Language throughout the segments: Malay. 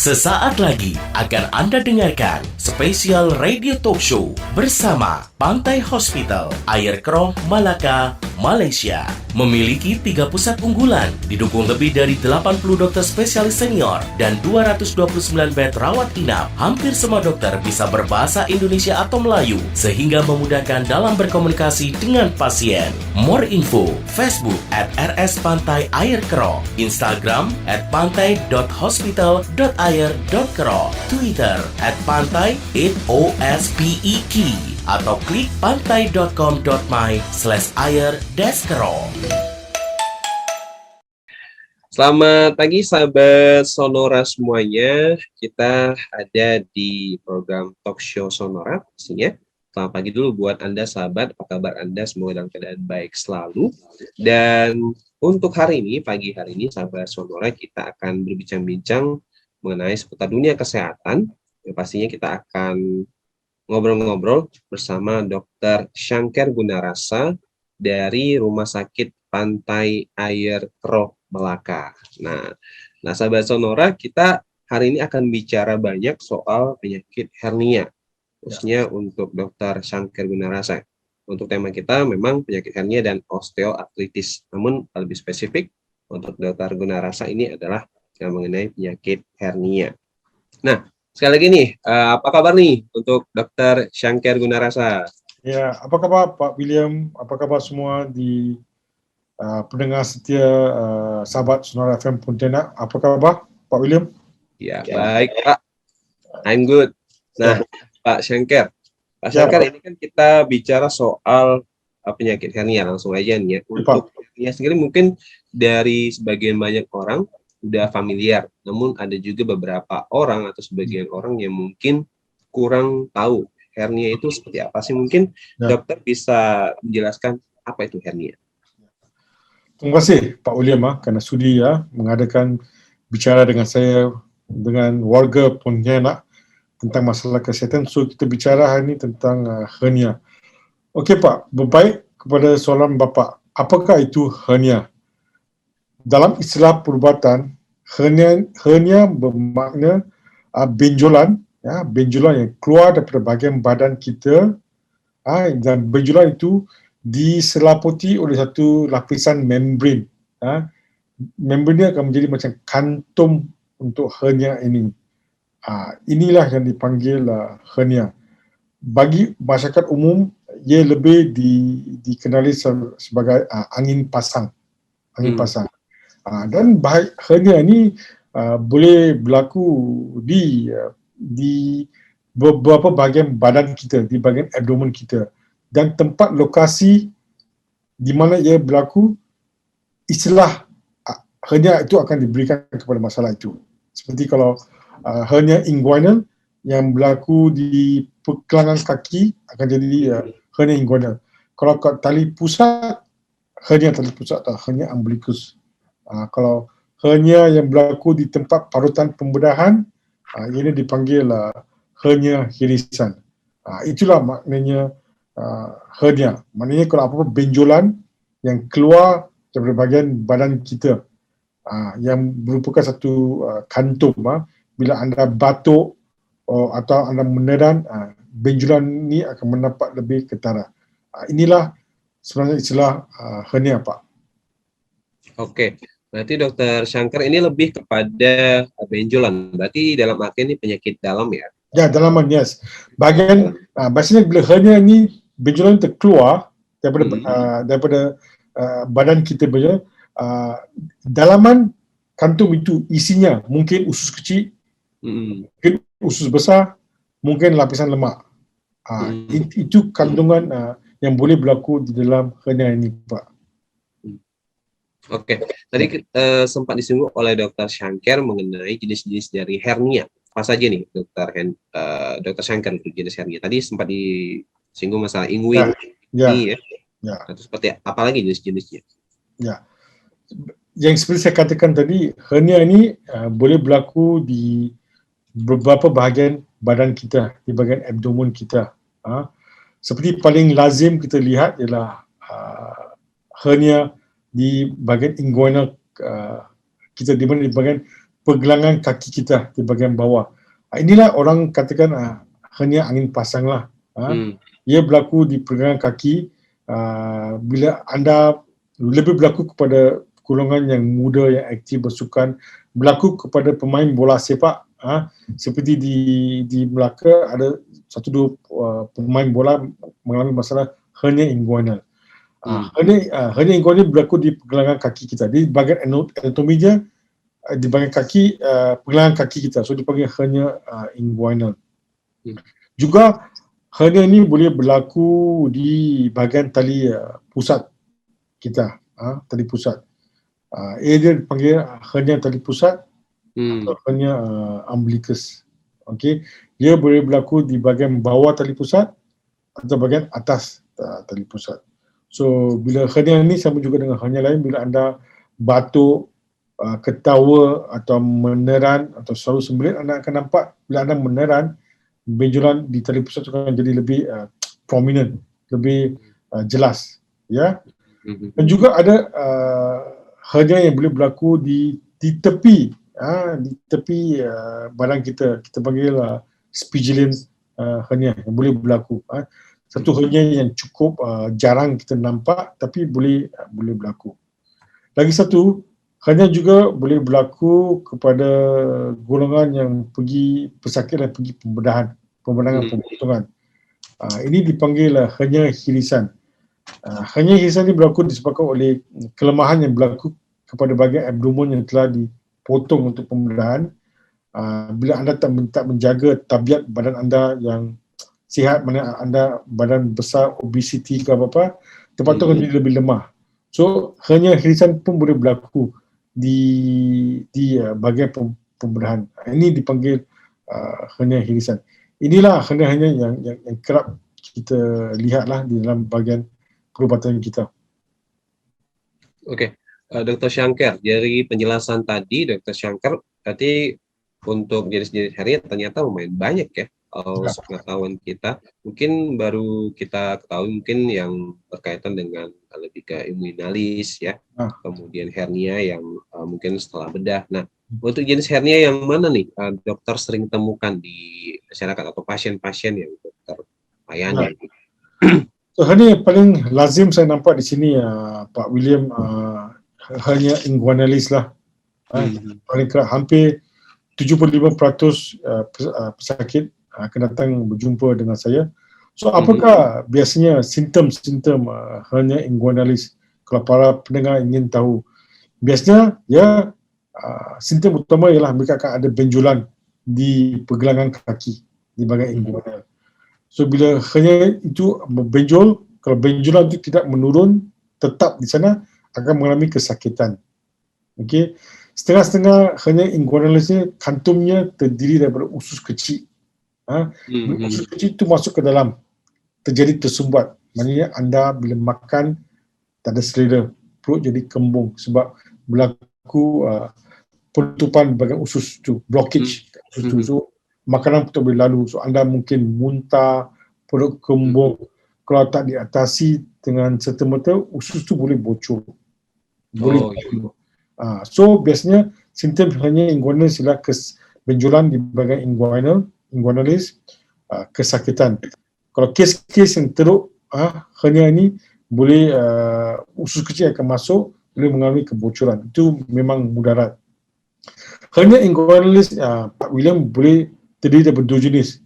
Sesaat lagi akan Anda dengarkan spesial radio talk show bersama Pantai Hospital, Ayer Keroh, Malacca, Malaysia. Memiliki 3 pusat unggulan, didukung lebih dari 80 dokter spesialis senior dan 229 bed rawat inap. Hampir semua dokter bisa berbahasa Indonesia atau Melayu, sehingga memudahkan dalam berkomunikasi dengan pasien. More info, Facebook @RS Pantai Ayer Keroh, Instagram @pantai.hospital.ayer.keroh, Twitter @pantai8ospek, atau klik pantai.com.my/ayer-keroh. Selamat pagi sahabat Sonora semuanya. Kita ada di program Talk Show Sonora pastinya. Selamat pagi dulu buat Anda sahabat, apa kabar Anda? Semoga dalam keadaan baik selalu. Dan untuk hari ini, pagi hari ini sahabat Sonora, kita akan berbincang-bincang mengenai seputar dunia kesehatan. Yang pastinya kita akan ngobrol-ngobrol bersama Dr. Syangker Gunarasa dari Rumah Sakit Pantai Ayer Keroh, Malacca. Nah, sahabat Sonora, kita hari ini akan bicara banyak soal penyakit hernia, khususnya untuk Dr. Syangker Gunarasa. Untuk tema kita memang penyakit hernia dan osteoartritis. Namun lebih spesifik untuk Dr. Gunarasa ini adalah yang mengenai penyakit hernia. Nah, sekali lagi nih, apa kabar nih untuk Dr. Syangker Gunarasa? Ya, apa kabar Pak William? Apa kabar semua di pendengar setia sahabat Sonora FM Pontianak? Apa kabar Pak William? Ya, baik Pak. I'm good. Nah, Pak Syangker. Pak Syangker, ini kan kita bicara soal penyakit hernia, langsung aja nih ya. Untuk hernia sendiri mungkin dari sebagian banyak orang udah familiar, namun ada juga beberapa orang atau sebagian orang yang mungkin kurang tahu hernia itu seperti apa sih. Mungkin dokter bisa menjelaskan apa itu hernia. Terima kasih Pak William kerana sudi mengadakan bicara dengan saya, dengan warga Pontianak tentang masalah kesihatan. So kita bicara hari ini tentang hernia. Okey Pak, berbaik kepada soalan Bapak, apakah itu hernia? Dalam istilah perubatan, hernia bermakna benjolan, benjolan yang keluar daripada bahagian badan kita, dan benjolan itu diselaputi oleh satu lapisan membran. Membran ini akan menjadi macam kantum untuk hernia ini. Inilah yang dipanggil hernia. Bagi masyarakat umum, ia lebih dikenali sebagai angin pasang. Dan hernia ini boleh berlaku di beberapa bahagian badan kita, di bahagian abdomen kita, dan tempat lokasi di mana ia berlaku, istilah hernia itu akan diberikan kepada masalah itu. Seperti kalau hernia inguinal yang berlaku di pergelangan kaki akan jadi hernia inguinal. Kalau tali pusat, hernia tali pusat atau hernia umbilicus. Kalau hernia yang berlaku di tempat parutan pembedahan, ini dipanggil hernia hirisan. Itulah maknanya hernia. Maknanya kalau apa-apa benjolan yang keluar daripada bahagian badan kita, yang merupakan satu kantum. Bila anda batuk atau anda meneran, benjolan ini akan menampak lebih ketara. Inilah sebenarnya istilah hernia, Pak. Oke. Berarti Dokter Syangker ini lebih kepada benjolan. Berarti dalam arti ini penyakit dalam ya? Ya, dalaman, yes. Bahagian, biasanya bila hernia ini benjolan terkeluar daripada badan kita punya, dalaman kantum itu isinya mungkin usus kecil, mungkin usus besar, mungkin lapisan lemak. Itu kandungan yang boleh berlaku di dalam hernia ini, Pak. Oke, tadi sempat disinggung oleh Dr. Syangker mengenai jenis-jenis dari hernia. Apa saja nih Dr. Syangker untuk jenis hernia? Tadi sempat disinggung masalah inguin, ya. Atau seperti apa lagi jenis-jenisnya? Ya, yang seperti saya katakan tadi, hernia ini boleh berlaku di beberapa bahagian badan kita, di bahagian abdomen kita. Seperti paling lazim kita lihat ialah hernia di bahagian inguinal kita, di mana di bahagian pergelangan kaki kita di bahagian bawah. Inilah orang katakan hernia angin pasang lah. Ia berlaku di pergelangan kaki bila anda lebih berlaku kepada golongan yang muda, yang aktif bersukan, berlaku kepada pemain bola sepak. Seperti di Melaka ada satu dua pemain bola mengalami masalah hernia inguinal. Hernia inguinal berlaku di pergelangan kaki kita. Di bahagian anatominya di bahagian kaki, pergelangan kaki kita. So dipanggil hernia inguinal. Juga hernia ini boleh berlaku di bahagian tali pusat kita, tali pusat. Dia dipanggil hernia tali pusat atau hernia umbilicus. Okey, dia boleh berlaku di bahagian bawah tali pusat atau bahagian atas tali pusat. So bila hernia ini sama juga dengan hernia lain, bila anda batuk, ketawa atau meneran atau selalu sembelit, anda akan nampak bila anda meneran, benjolan di tali pusat itu akan jadi lebih prominent, lebih jelas, ya. Dan juga ada hernia yang boleh berlaku di tepi, di tepi badan kita panggil Spigillin hernia yang boleh berlaku. Satu hernia yang cukup jarang kita nampak tapi boleh berlaku. Lagi satu, hernia juga boleh berlaku kepada golongan yang pergi pesakit dan pergi pembedahan pemotongan. Ini dipanggil hernia hirisan. Hernia hirisan ini berlaku disebabkan oleh kelemahan yang berlaku kepada bahagian abdomen yang telah dipotong untuk pembedahan. Bila anda tak menjaga tabiat badan anda yang sihat, mana anda badan besar, obesity ke apa-apa, tempat tu akan jadi lebih lemah. So hernia hirisan pun boleh berlaku di bahagian pembedahan. Ini dipanggil hernia hirisan. Inilah hernia-hernia yang kerap kita lihatlah di dalam bahagian perubatan kita. Okey, Dr. Shankar, dari penjelasan tadi Dr. Shankar, berarti untuk jenis-jenis hernia ternyata lumayan banyak ya. Sepengetahuan kita, mungkin baru kita ketahui mungkin yang berkaitan dengan lebih ke inguinalis ya, kemudian hernia yang mungkin setelah bedah. Nah, untuk jenis hernia yang mana nih dokter sering temukan di masyarakat atau pasien-pasien yang dokter layani? So hernia yang paling lazim saya nampak di sini Pak William, hernia inguinalis lah. Paling kerap, hampir 75% pesakit akan datang berjumpa dengan saya. So apakah biasanya simptom-simptom hernia inguinalis? Kalau para pendengar ingin tahu, biasanya simptom utama ialah mereka akan ada benjolan di pergelangan kaki di bahagian inguinal. So bila hernia itu benjol, kalau benjolan itu tidak menurun, tetap di sana, akan mengalami kesakitan. Okey, setengah-setengah hernia inguinalis ni kantumnya terdiri daripada usus kecil. Usus kecil itu masuk ke dalam, terjadi tersumbat. Maknanya anda bila makan tak ada selera, perut jadi kembung sebab berlaku penutupan bahagian usus itu, blockage usus itu. So makanan tak boleh lalu. So anda mungkin muntah, perut kembung. Kalau tak diatasi dengan serta-merta, usus itu boleh bocor. So biasanya simptom hernia inguinalis ialah benjolan di bahagian inguinalis, kesakitan. Kalau kes-kes yang teruk, hernia ini boleh usus kecil akan masuk, boleh mengalami kebocoran. Itu memang mudarat. Hernia inguinalis, Pak William, boleh terdiri daripada dua jenis,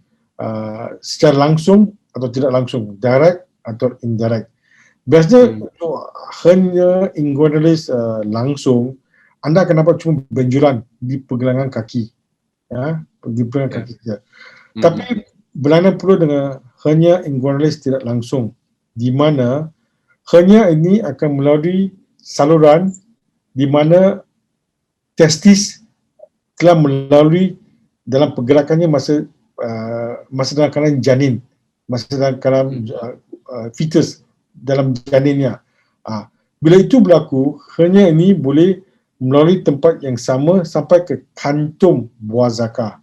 secara langsung atau tidak langsung, direct atau indirect. Biasanya untuk hernia inguinalis langsung, anda akan dapat cuma benjolan di pergelangan kaki, di pergelangan kaki kita. Tapi berlainan pula dengan hernia inguinalis tidak langsung, di mana hernia ini akan melalui saluran di mana testis telah melalui dalam pergerakannya masa dalam keadaan janin, masa dalam keadaan fetus dalam janinnya. Bila itu berlaku, hernia ini boleh melalui tempat yang sama sampai ke kantung buah zakar.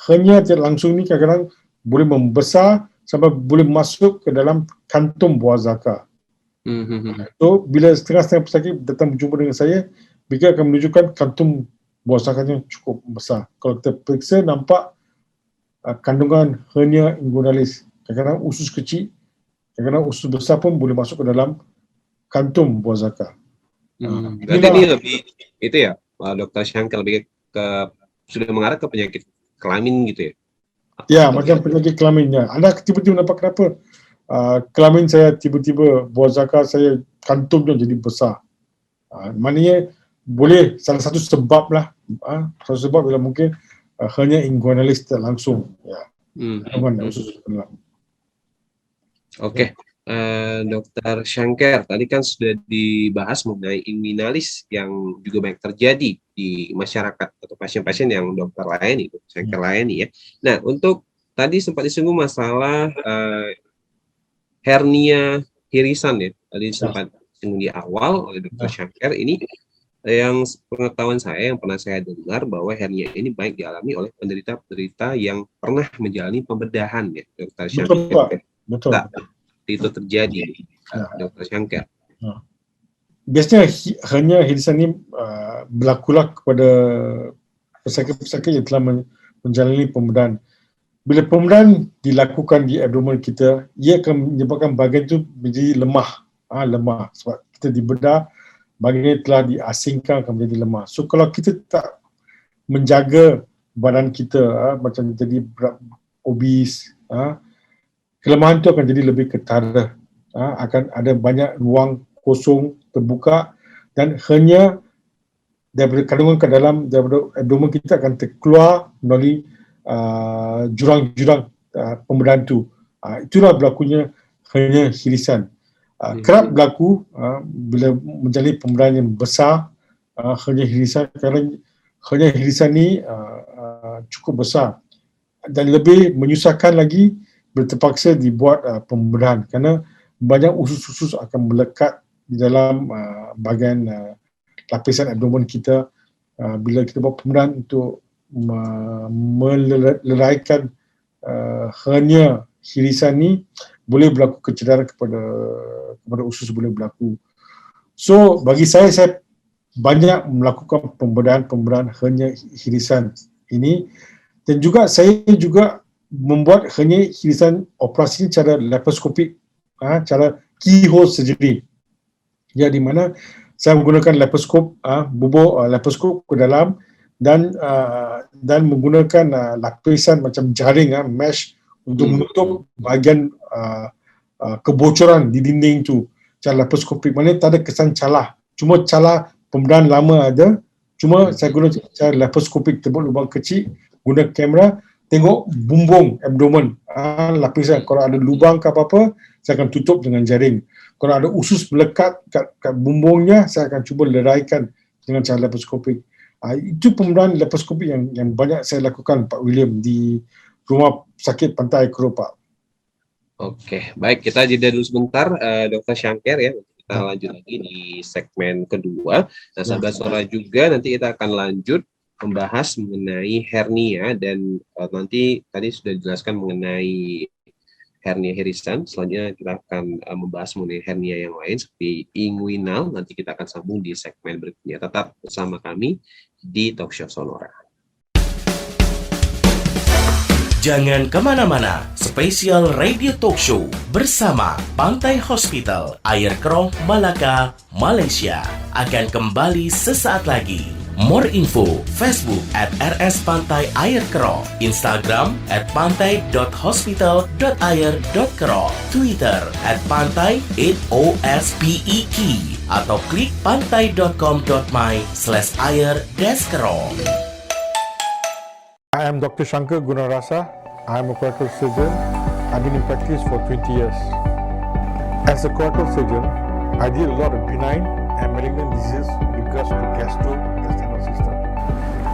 Hernia tidak langsung ni kadang-kadang boleh membesar sampai boleh masuk ke dalam kantung buah zakar. So bila setengah-setengah pesakit datang berjumpa dengan saya, mereka akan menunjukkan kantung buah zakanya cukup besar. Kalau kita periksa nampak kandungan hernia inguinalis. Kadang-kadang usus kecil, kadang-kadang usus besar pun boleh masuk ke dalam kantung buah zakar. Berarti ini lebih itu ya, Dr. Shankar, lebih ke sudah mengarah ke penyakit kelamin gitu ya? Ya, macam penyakit kelaminnya. Anda tiba-tiba nampak kenapa kelamin saya tiba-tiba buah zakar saya kantungnya jadi besar. Maknanya boleh salah satu sebab lah. Satu sebab bila mungkin hernia inguinalis langsung. Ya. Usus dalam. Oke. Dr. Shankar, tadi kan sudah dibahas mengenai inguinalis yang juga banyak terjadi di masyarakat atau pasien-pasien yang dokter layani, Dr. Shankar layani ya. Nah, untuk tadi sempat disinggung masalah hernia irisan ya, tadi sempat disinggung di awal oleh Dr. Shankar. Ini yang pengetahuan saya, yang pernah saya dengar bahwa hernia ini baik dialami oleh penderita-penderita yang pernah menjalani pembedahan ya, Dr. Shankar. Betul, Pak. Betul. Itu terjadi, Dr. Shankar. Biasanya hernia irisan ini berlakulah kepada pesakit-pesakit yang telah menjalani pembedahan. Bila pembedahan dilakukan di abdomen kita, ia akan menyebabkan bahagian itu menjadi lemah. Lemah sebab kita dibedah, bahagian telah diasingkan akan menjadi lemah. So kalau kita tak menjaga badan kita, macam jadi obes, kelemahan itu akan jadi lebih ketara. Akan ada banyak ruang kosong terbuka dan hernia daripada kandungan ke dalam daripada abdomen kita akan terkeluar melalui jurang-jurang pembedahan itu. Itulah berlakunya hernia irisan. Kerap berlaku bila menjalani pembedahan yang besar, hernia irisan, kerana hernia irisan ni cukup besar dan lebih menyusahkan lagi bila terpaksa dibuat pembedahan kerana banyak usus-usus akan melekat di dalam bahagian lapisan abdomen kita. Bila kita buat pembedahan untuk meleraikan hernia irisan ni, boleh berlaku kecederaan kepada usus, boleh berlaku. So bagi saya banyak melakukan pembedahan hernia irisan ini, dan juga saya juga membuat hernia irisan operasi cara laparoskopik, cara keyhole surgery. Ya, di mana saya menggunakan laparoskop, bubur laparoskop ke dalam dan menggunakan lapisan macam jaring, mesh untuk menutup bahagian kebocoran di dinding tu. Cara laparoskopik, maknanya tak ada kesan calah. Cuma calah pembedahan lama ada, cuma saya guna cara laparoskopik, tebuk lubang kecil, guna kamera, tengok bumbung abdomen, lapisan. Kalau ada lubang ke apa-apa, saya akan tutup dengan jaring. Kalau ada usus melekat kat bumbungnya, saya akan cuba leraikan dengan cara laparoskopik. Itu pembedahan laparoskopik yang banyak saya lakukan, Pak William, di rumah sakit Pantai Kro, Pak. Oke, baik, kita jeda dulu sebentar, Dr. Shankar ya. Kita lanjut lagi di segmen kedua. Nah, sahabat Sonora juga nanti kita akan lanjut membahas mengenai hernia, dan nanti tadi sudah dijelaskan mengenai hernia irisan. Selanjutnya kita akan membahas mengenai hernia yang lain seperti inguinal. Nanti kita akan sambung di segmen berikutnya. Tetap bersama kami di Talkshow Sonora. Jangan kemana-mana, spesial radio talk show bersama Pantai Hospital, Ayer Keroh, Malacca, Malaysia akan kembali sesaat lagi. More info, Facebook @RS Pantai Ayer Keroh, Instagram @pantai.hospital.ayer.keroh, Twitter @pantai8ospek, atau klik pantai.com.my/ayer-keroh. I am Dr. Shankar Gunarasa. I am a colorectal surgeon. I've been in practice for 20 years. As a colorectal surgeon, I deal a lot of benign and malignant diseases with regards to the gastrointestinal system.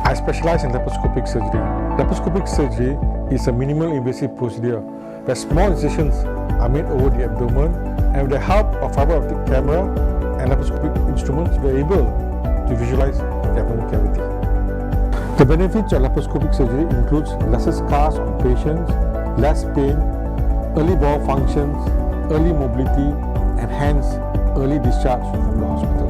I specialize in laparoscopic surgery. Laparoscopic surgery is a minimal invasive procedure where small incisions are made over the abdomen, and with the help of fiber optic camera and laparoscopic instruments, we are able to visualize the abdominal cavity. The benefits of laparoscopic surgery includes lesser scars on patients, less pain, early bowel functions, early mobility, and hence early discharge from the hospital.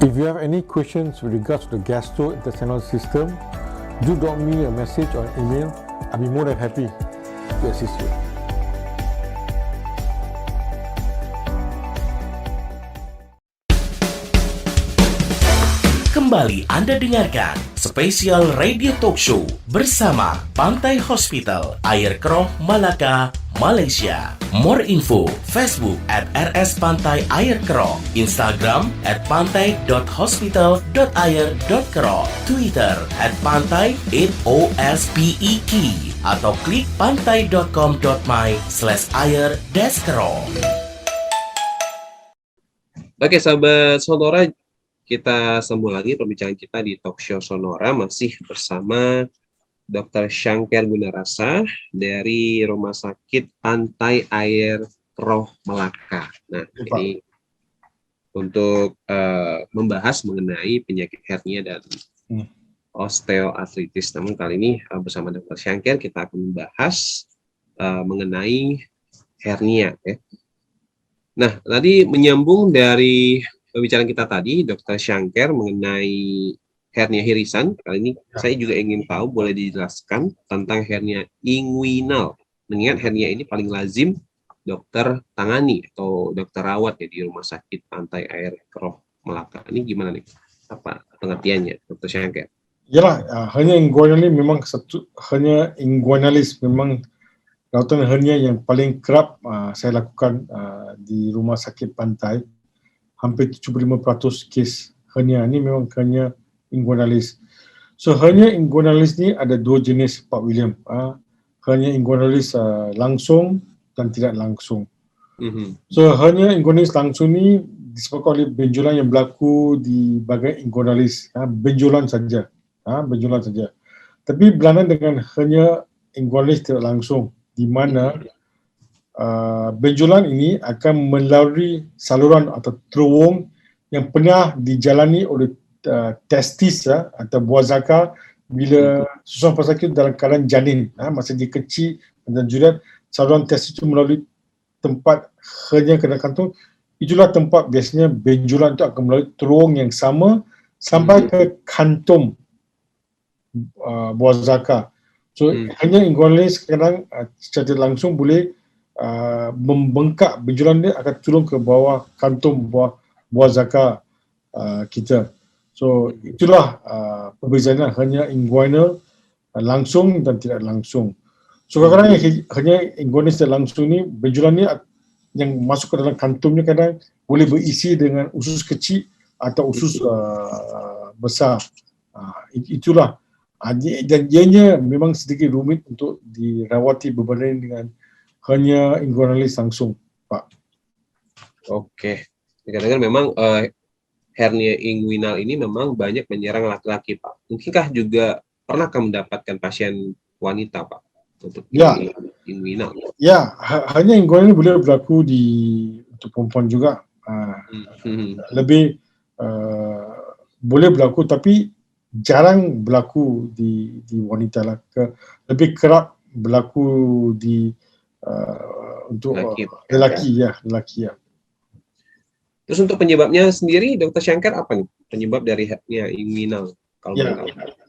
If you have any questions with regards to the gastrointestinal system, do drop me a message or an email. I'll be more than happy to assist you. Kembali Anda dengarkan spesial radio talk show bersama Pantai Hospital, Air Keroh, Malacca, Malaysia. More info, Facebook @RS Pantai Air Keroh, Instagram @pantai.hospital.air.keroh, Twitter @pantai8ospek, atau klik pantai.com.my/air-keroh. Oke, sahabat Sonora, kita sambung lagi perbincangan kita di Talk Show Sonora, masih bersama Dr. Syangker Gunarasa dari Rumah Sakit Pantai Air Keroh, Malacca. Nah, ini untuk membahas mengenai penyakit hernia dan osteoartritis. Namun kali ini bersama Dr. Syangker kita akan membahas mengenai hernia. Ya. Nah, tadi menyambung dari pembicaraan kita tadi, Dr. Syangker, mengenai hernia irisan. Kali ini saya juga ingin tahu, boleh dijelaskan tentang hernia inguinal. Mengingat hernia ini paling lazim dokter tangani atau dokter rawat ya di Rumah Sakit Pantai Air Keroh, Malacca. Ini gimana nih? Apa pengertiannya, Dr. Syangker? Yalah, hernia inguinalis memang hernia inguinalis memang rawatan hernia yang paling kerap saya lakukan di Rumah Sakit Pantai. Hampir 75% kes hernia ni memang hernia inguinalis. So hernia inguinalis ni ada dua jenis, Pak William. Hernia inguinalis langsung dan tidak langsung. So hernia inguinalis langsung ni disebabkan oleh benjolan yang berlaku di bahagian inguinalis. Benjolan saja. Benjolan saja. Tapi berlainan dengan hernia inguinalis tidak langsung, di mana benjolan ini akan melalui saluran atau terowong yang pernah dijalani oleh testis atau buah zakar bila susunan pesakit dalam keadaan janin, masa dia kecil dan juga saluran testis itu melalui tempat hernia kena kantung. Itulah tempat biasanya benjolan itu akan melalui terowong yang sama sampai ke kantung buah zakar. So hernia inguinalis kadang secara langsung boleh membengkak, benjolan dia akan turun ke bawah kantung buah zakar kita. So itulah perbezaan hernia inguinal langsung dan tidak langsung. So kadang-kadang hernia inguinal tidak langsung ni, benjolan ni yang masuk ke dalam kantungnya kadang boleh berisi dengan usus kecil atau usus besar. Itulah. Dan ianya memang sedikit rumit untuk dirawati berbanding dengan hernia inguinalis langsung, Pak. Oke. Kadang-kadang memang hernia inguinal ini memang banyak menyerang laki-laki, Pak. Mungkinkah juga pernahkah mendapatkan pasien wanita, Pak, untuk inguinal? Ya, hernia inguinal boleh berlaku untuk perempuan juga. Lebih boleh berlaku, tapi jarang berlaku di wanita lah. Lebih kerap berlaku untuk lelaki ya. Terus untuk penyebabnya sendiri, Dr. Syangker, apa nih penyebab dari hernia inguinal?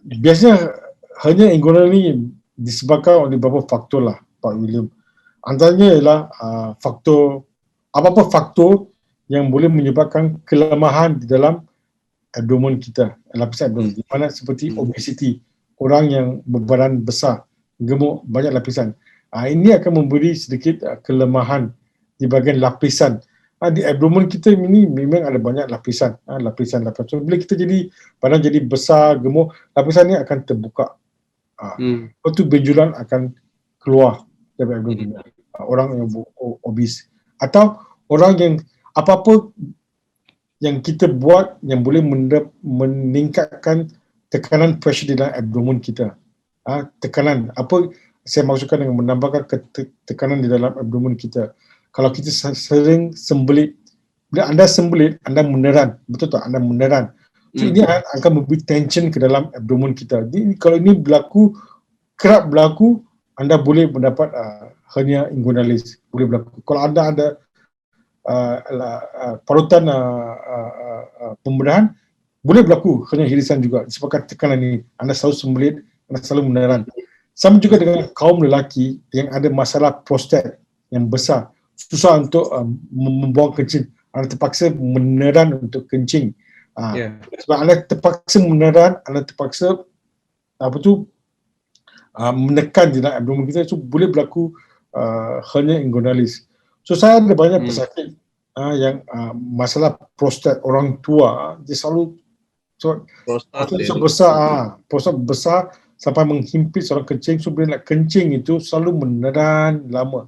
Biasanya hernia inguinal ini disebabkan oleh beberapa faktor lah, Pak William. Antaranya ialah faktor yang boleh menyebabkan kelemahan di dalam abdomen kita, lapisan abdomen, di mana seperti obesiti, orang yang berbadan besar, gemuk, banyak lapisan. Ini akan memberi sedikit kelemahan di bahagian lapisan. Di abdomen kita ini memang ada banyak lapisan. So, bila kita badan jadi besar, gemuk, lapisan ini akan terbuka. Lepas tu benjolan akan keluar dari abdomen. Orang yang obes. Atau orang yang apa-apa yang kita buat yang boleh meningkatkan tekanan pressure di dalam abdomen kita. Tekanan, apa saya maksudkan dengan menambahkan tekanan di dalam abdomen kita. Kalau kita sering sembelit, bila anda sembelit, anda meneran, betul tak? Anda meneran. So ini akan memberi tension ke dalam abdomen kita. Kalau ini kerap berlaku, anda boleh mendapat hernia inguinalis, boleh berlaku. Kalau anda ada parutan pembedahan, boleh berlaku hernia irisan juga disebabkan tekanan ini. Anda selalu sembelit, Anda selalu meneran. Sama juga dengan kaum lelaki yang ada masalah prostat yang besar, susah untuk membuang kencing. Anda terpaksa meneran untuk kencing. Sebab anda terpaksa meneran, anda terpaksa menekan di dalam abdomen kita, itu boleh berlaku hernia inguinalis. So saya ada banyak pesakit yang masalah prostat orang tua, dia selalu prostat besar sampai menghimpit seorang kencing. So bila nak kencing itu selalu meneran lama.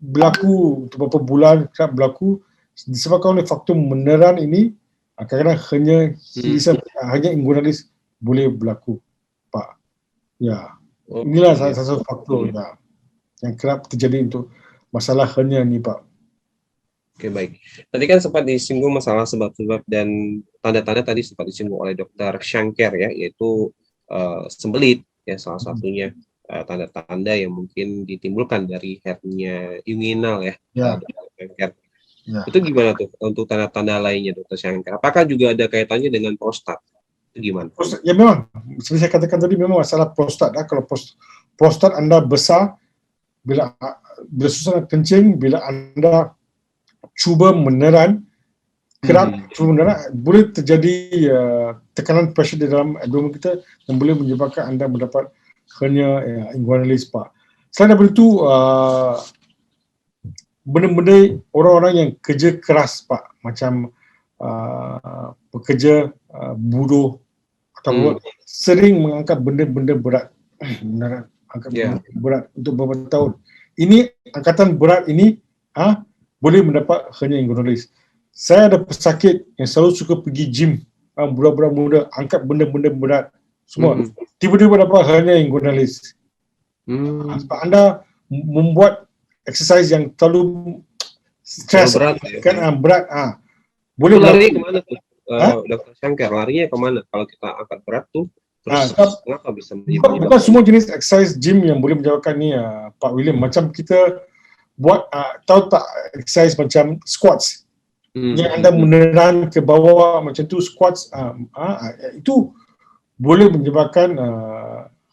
Berlaku untuk beberapa bulan, kerap berlaku disebabkan oleh faktor meneran ini. Kadang-kadang hernia irisan, hernia inguinalis boleh berlaku, Pak. Ya, inilah salah satu faktor yang kerap terjadi untuk masalah hernia ni, Pak. Oke, baik. Tadi kan sempat disinggung masalah sebab-sebab dan tanda-tanda tadi sempat disinggung oleh Dr. Shankar ya, yaitu sembelit ya salah satunya tanda-tanda yang mungkin ditimbulkan dari hernia inguinal ya. Dr. Shankar. Ya. Itu gimana tuh untuk tanda-tanda lainnya, Dr. Shankar? Apakah juga ada kaitannya dengan prostat? Itu gimana? Ya memang, seperti saya katakan tadi, memang masalah prostat. Kalau prostat anda besar, bila susah nak kencing, bila anda cuba meneran, boleh terjadi tekanan pressure di dalam abdomen kita yang boleh menyebabkan anda mendapat hernia inguinalis, Pak. Selain daripada itu, benda-benda orang-orang yang kerja keras, Pak, macam pekerja buruh atau sering mengangkat benda-benda berat, benda berat untuk beberapa tahun. Ini angkatan berat ini boleh mendapat hernia inguinalis. Saya ada pesakit yang selalu suka pergi gym, budak-budak muda, angkat benda-benda berat semua. Tiba-tiba dapat hernia inguinalis. Sebab anda membuat exercise yang terlalu stres, berat, berat. Boleh lari kemana tuh, Dr. Shankar? Larinya kemana kalau kita angkat berat tuh? Terus kenapa bisa bukan semua jenis exercise gym yang boleh menyebabkan ni, Pak William. Macam kita buat, tahu tak exercise macam squats, yang anda meneran ke bawah macam tu, squats, itu boleh menyebabkan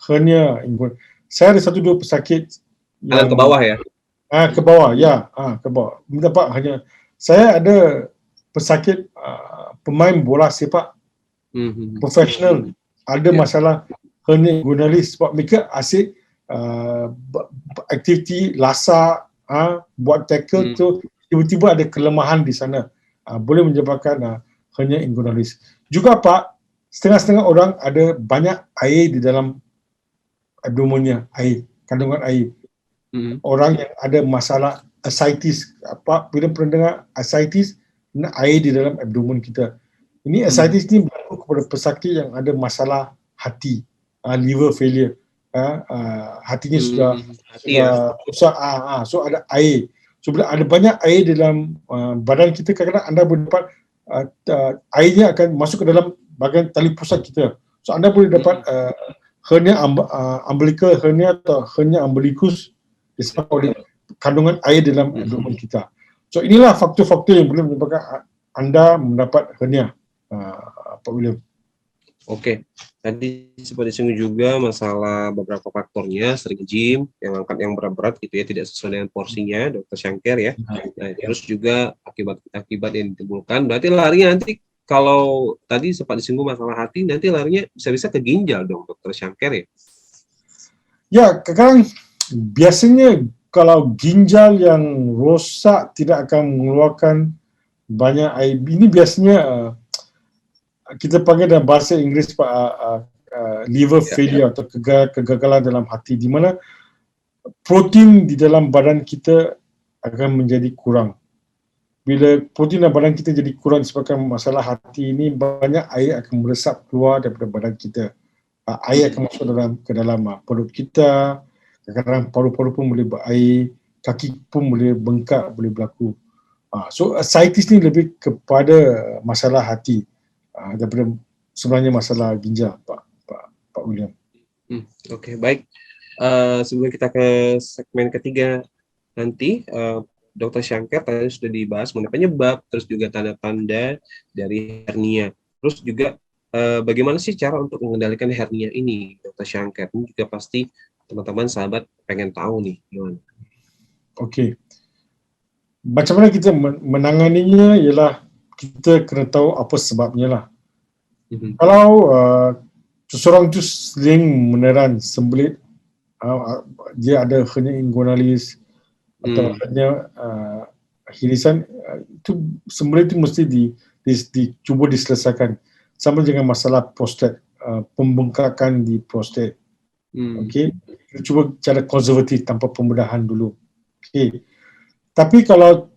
hernia inguinalis. Saya ada 1-2 pesakit yang ke bawah ya. Ke bawah, ke bawah. Mendapat hanya, saya ada pesakit pemain bola sepak profesional, ada masalah hernia inguinalis sebab mereka asyik aktiviti lasak, buat tackle tu, tiba-tiba ada kelemahan di sana, boleh menyebabkan hernia inguinalis. Juga, Pak, setengah-setengah orang ada banyak air di dalam abdomennya, kandungan air. Orang yang ada masalah ascites, bila pernah dengar ascites, air di dalam abdomen kita. Ini ascites ni berlaku kepada pesakit yang ada masalah hati, liver failure. Hatinya sudah rosak, so ada air. So bila ada banyak air di dalam badan kita, kadang-kadang anda boleh dapat airnya akan masuk ke dalam bahagian tali pusat kita. So anda boleh dapat hernia umbilical hernia atau hernia umbilicus disebabkan oleh kandungan air dalam abdomen kita. So inilah faktor-faktor yang boleh menyebabkan anda mendapat hernia, Pak William. Oke, tadi sempat disinggung juga masalah beberapa faktornya, sering gym, yang angkat yang berat-berat gitu ya, tidak sesuai dengan porsinya, Dr. Shankar ya. Nah, terus juga akibat yang ditimbulkan, berarti larinya nanti kalau tadi sempat disinggung masalah hati, nanti larinya bisa-bisa ke ginjal dong, Dr. Shankar ya? Ya, kadang biasanya kalau ginjal yang rosak tidak akan mengeluarkan banyak air. Ini biasanya kita panggil dalam bahasa Inggeris liver failure atau kegagalan dalam hati, di mana protein di dalam badan kita akan menjadi kurang. Bila protein dalam badan kita jadi kurang disebabkan masalah hati ini, banyak air akan meresap keluar daripada badan kita. Air akan masuk ke dalam perut kita, kadang-kadang paru-paru pun boleh berair, kaki pun boleh bengkak, boleh berlaku. So ascites ni lebih kepada masalah hati daripada sebenarnya masalah ginjal, Pak William. Oke, baik. Sebelum kita ke segmen ketiga nanti, Dr. Shankar tadi sudah dibahas mengenai penyebab, terus juga tanda-tanda dari hernia. Terus juga bagaimana sih cara untuk mengendalikan hernia ini, Dr. Shankar? Ini juga pasti teman-teman sahabat pengen tahu nih gimana. Okey. Macam mana kita menanganinya ialah kita kena tahu apa sebabnya lah. Kalau seseorang tu sering meneran sembelit, dia ada hernia inguinalis atau hernia hirisan, itu sembelit itu mesti cuba diselesaikan. Sama dengan masalah prostat, pembengkakan di prostat. Okey, kita cuba cara konservatif tanpa pembedahan dulu. Okey. Tapi kalau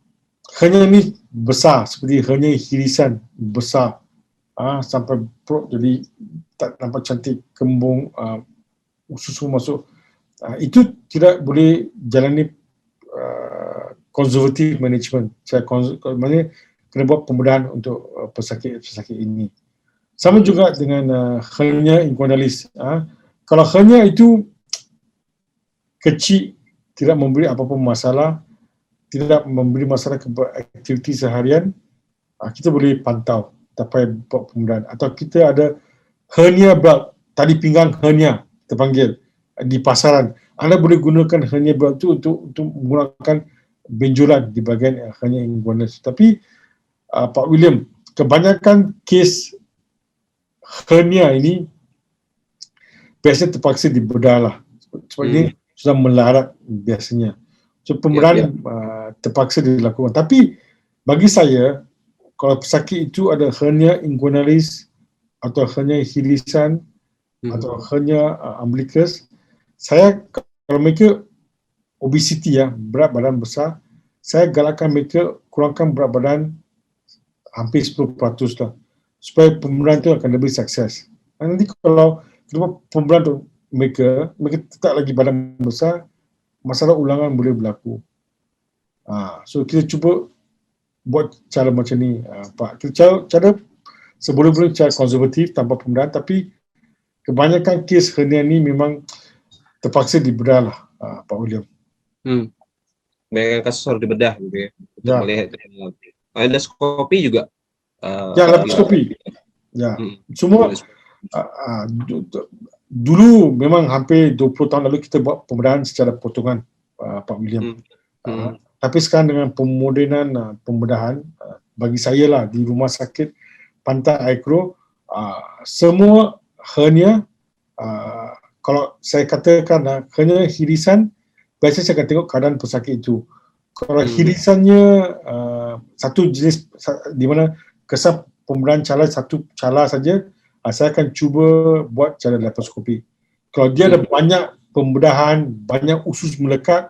hernia ni besar, seperti hernia hirisan besar, sampai perut jadi tak nampak cantik, kembung, susu masuk, itu tidak boleh jalani konservatif management. Maksudnya kena buat pembedahan untuk pesakit ini. Sama juga dengan hernia inguinalis. Kalau hernia itu kecil, tidak memberi apa-apa masalah, tidak memberi masalah kepada aktiviti seharian, kita boleh pantau, tak payah buat pembedahan. Atau kita ada hernia berat, tali pinggang hernia, kita panggil, di pasaran. Anda boleh gunakan hernia berat itu untuk menggunakan benjolan di bahagian hernia inguinalis. Tapi Pak William, kebanyakan kes hernia ini biasanya terpaksa dibedah lah. Sebab ini sudah melarat biasanya. So pembedahan terpaksa dilakukan. Tapi bagi saya, kalau pesakit itu ada hernia inguinalis atau hernia hirisan atau hernia umbilicus, saya kalau mereka obesiti berat badan besar, saya galakkan mereka kurangkan berat badan hampir 10% lah, supaya pembedahan itu akan lebih sukses. Nanti kalau kita buat pembedahan untuk mereka tetap lagi badan besar, masalah ulangan boleh berlaku. So kita cuba buat cara macam ni, Pak. Kita cara seboleh-boleh cara konservatif tanpa pembedahan, tapi kebanyakan kes hernia ni memang terpaksa dibedah lah, Pak William. Banyak kasus harus dibedah gitu ya. Untuk melihat endoskopi juga. Laparoskopi. Semua dulu memang hampir 20 tahun lalu kita buat pembedahan secara potongan, Pak William. Tapi sekarang dengan pemodenan pembedahan, bagi saya lah di rumah sakit Pantai Aikro, semua hernia, kalau saya katakan hernia hirisan, biasanya saya akan tengok keadaan pesakit itu. Kalau hirisannya satu jenis di mana kesan pembedahan cala satu cala saja, saya akan cuba buat cara laparoskopi. Kalau dia ada banyak pembedahan, banyak usus melekat,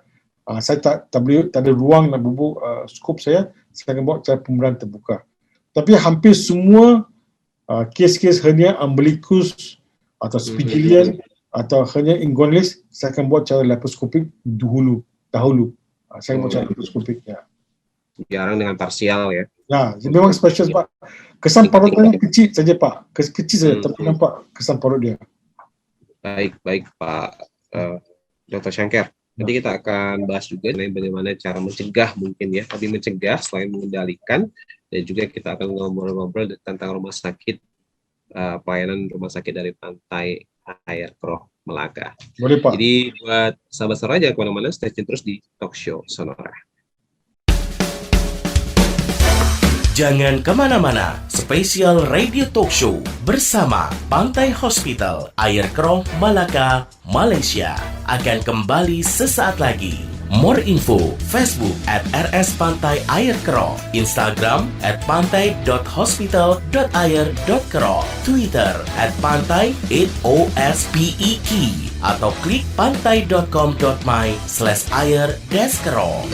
saya tak ada ruang nak bubuk skop saya akan buat cara pembedahan terbuka. Tapi hampir semua kes-kes hernia umbilicus atau spigelian atau hernia inguinalis, saya akan buat cara laparoskopik dahulu. Saya akan buat cara laparoskopik. Jarang dengan parsial ya. Memang spesial Pak. Kesan parutnya kecil saja Pak. Kecil saja, tapi nampak kesan parut dia. Baik Pak Dr. Shankar. Nanti kita akan bahas juga bagaimana cara mencegah mungkin ya. Tapi mencegah selain mengendalikan, dan juga kita akan ngobrol-ngobrol tentang rumah sakit, pelayanan rumah sakit dari Pantai Aikro Melaka. Boleh Pak. Jadi buat sahabat Sonora jangan kemana-mana, stay tune terus di Talk Show Sonora. Jangan kemana-mana, spesial radio talk show bersama Pantai Hospital, Air Keroh, Malaka, Malaysia akan kembali sesaat lagi. More info, Facebook @RS Pantai Air Keroh, Instagram @pantai.hospital.air.keroh, Twitter @pantai8ospek, atau klik pantai.com.my/air-keroh.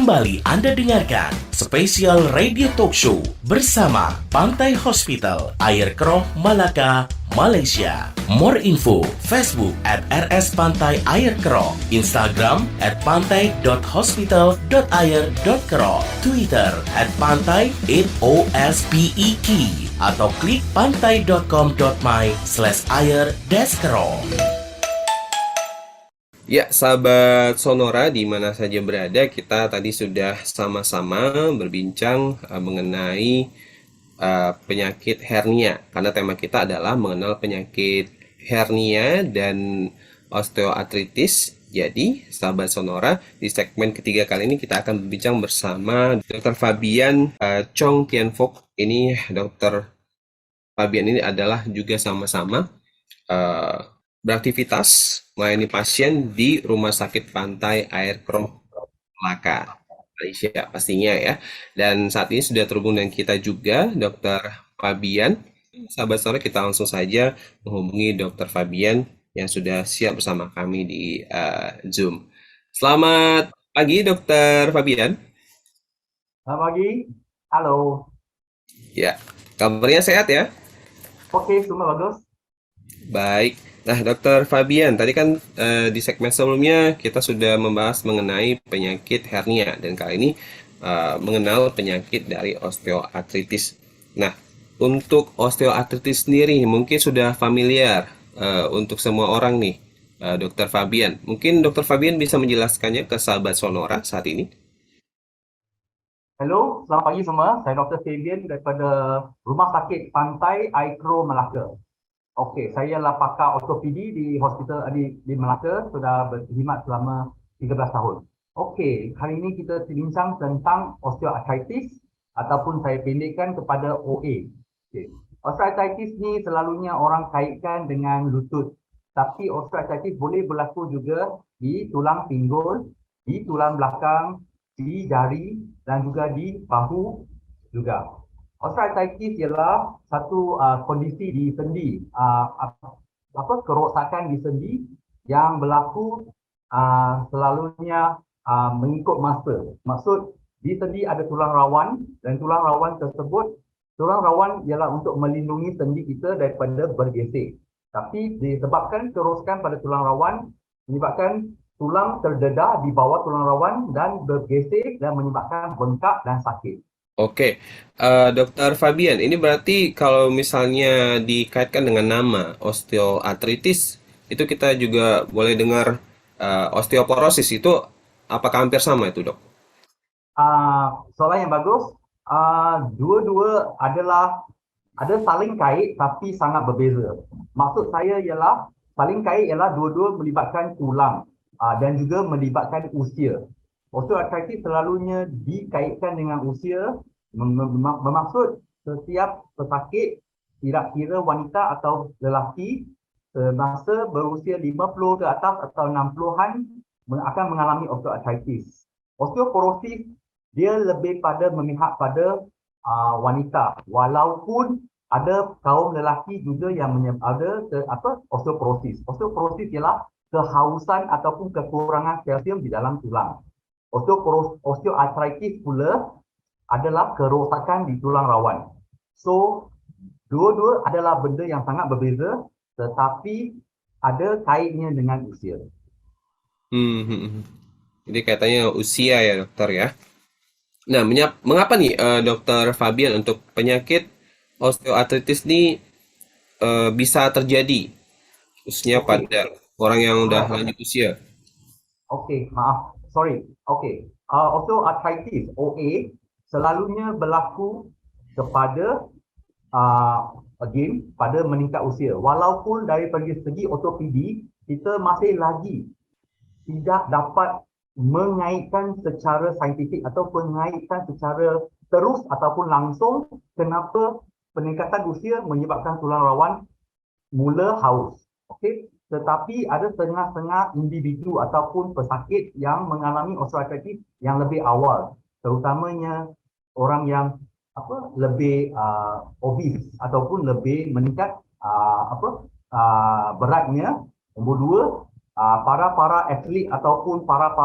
Kembali Anda dengarkan spesial radio talk show bersama Pantai Hospital, Air Keroh, Malacca, Malaysia. More info, Facebook @RS Pantai Air Keroh, Instagram @pantai.hospital.air.keroh, Twitter @pantai8ospek atau klik pantai.com.my/air-keroh. Ya, sahabat Sonora di mana saja berada, kita tadi sudah sama-sama berbincang mengenai penyakit hernia. Karena tema kita adalah mengenal penyakit hernia dan osteoartritis. Jadi, sahabat Sonora, di segmen ketiga kali ini kita akan berbincang bersama Dr. Fabian Chong Tian Fook. Ini Dr. Fabian ini adalah juga sama-sama beraktivitas melayani pasien di Rumah Sakit Pantai Air Keroh, Malacca, Malaysia pastinya ya. Dan saat ini sudah terhubung dengan kita juga Dr. Fabian. Sahabat sore, kita langsung saja menghubungi Dr. Fabian yang sudah siap bersama kami di Zoom. Selamat pagi Dr. Fabian. Selamat pagi. Halo. Ya, kabarnya sehat ya? Oke, semua bagus. Baik. Nah, Dr. Fabian, tadi kan di segmen sebelumnya kita sudah membahas mengenai penyakit hernia dan kali ini mengenal penyakit dari osteoartritis. Nah, untuk osteoartritis sendiri mungkin sudah familiar untuk semua orang nih, Dr. Fabian. Mungkin Dr. Fabian bisa menjelaskannya ke sahabat Sonora saat ini. Halo, selamat pagi semua. Saya Dr. Fabian daripada Rumah Sakit Pantai Air Keroh, Malacca. Okey, saya adalah pakar ortopedi di hospital di Malacca, sudah berkhidmat selama 13 tahun. Okey, hari ini kita bincang tentang osteoartritis ataupun saya pendekkan kepada OA. Okay. Osteoartritis ni selalunya orang kaitkan dengan lutut. Tapi osteoartritis boleh berlaku juga di tulang pinggul, di tulang belakang, di jari dan juga di bahu juga. Osteoartritis ialah satu kondisi di sendi, kerosakan di sendi yang berlaku selalunya mengikut masa. Maksud di sendi ada tulang rawan dan tulang rawan tersebut, tulang rawan ialah untuk melindungi sendi kita daripada bergesek. Tapi disebabkan kerosakan pada tulang rawan menyebabkan tulang terdedah di bawah tulang rawan dan bergesek dan menyebabkan bengkak dan sakit. Oke, Dr. Fabian, ini berarti kalau misalnya dikaitkan dengan nama osteoartritis, itu kita juga boleh dengar osteoporosis, itu apakah hampir sama itu, dok? Soalan yang bagus. Dua-dua ada saling kait tapi sangat berbeza. Maksud saya ialah saling kait ialah dua-dua melibatkan tulang dan juga melibatkan usia. Osteoartritis selalunya dikaitkan dengan usia, bermaksud setiap pesakit, tidak kira wanita atau lelaki, semasa berusia 50 ke atas atau 60-an akan mengalami osteoartritis. Osteoporosis dia lebih pada memihak pada wanita, walaupun ada kaum lelaki juga yang ada osteoporosis. Osteoporosis ialah kehausan ataupun kekurangan kalsium di dalam tulang. Osteoartritis pula adalah kerosakan di tulang rawan. So, dua-dua adalah benda yang sangat berbeza, tetapi ada kaitnya dengan usia. Jadi katanya usia ya dokter ya. Nah, mengapa nih Dr. Fabian untuk penyakit osteoartritis ini bisa terjadi, khususnya pada orang yang udah lanjut usia? Okey, maaf. Sorry. Okey. Osteoartritis, OA, selalunya berlaku kepada pada meningkat usia. Walaupun dari segi ortopedi, kita masih lagi tidak dapat mengaitkan secara saintifik ataupun mengaitkan secara terus ataupun langsung kenapa peningkatan usia menyebabkan tulang rawan mula haus. Okey. Tetapi ada setengah-setengah individu ataupun pesakit yang mengalami osteoartritis yang lebih awal, terutamanya orang yang lebih obese ataupun lebih meningkat beratnya. Nombor dua, para atlet ataupun para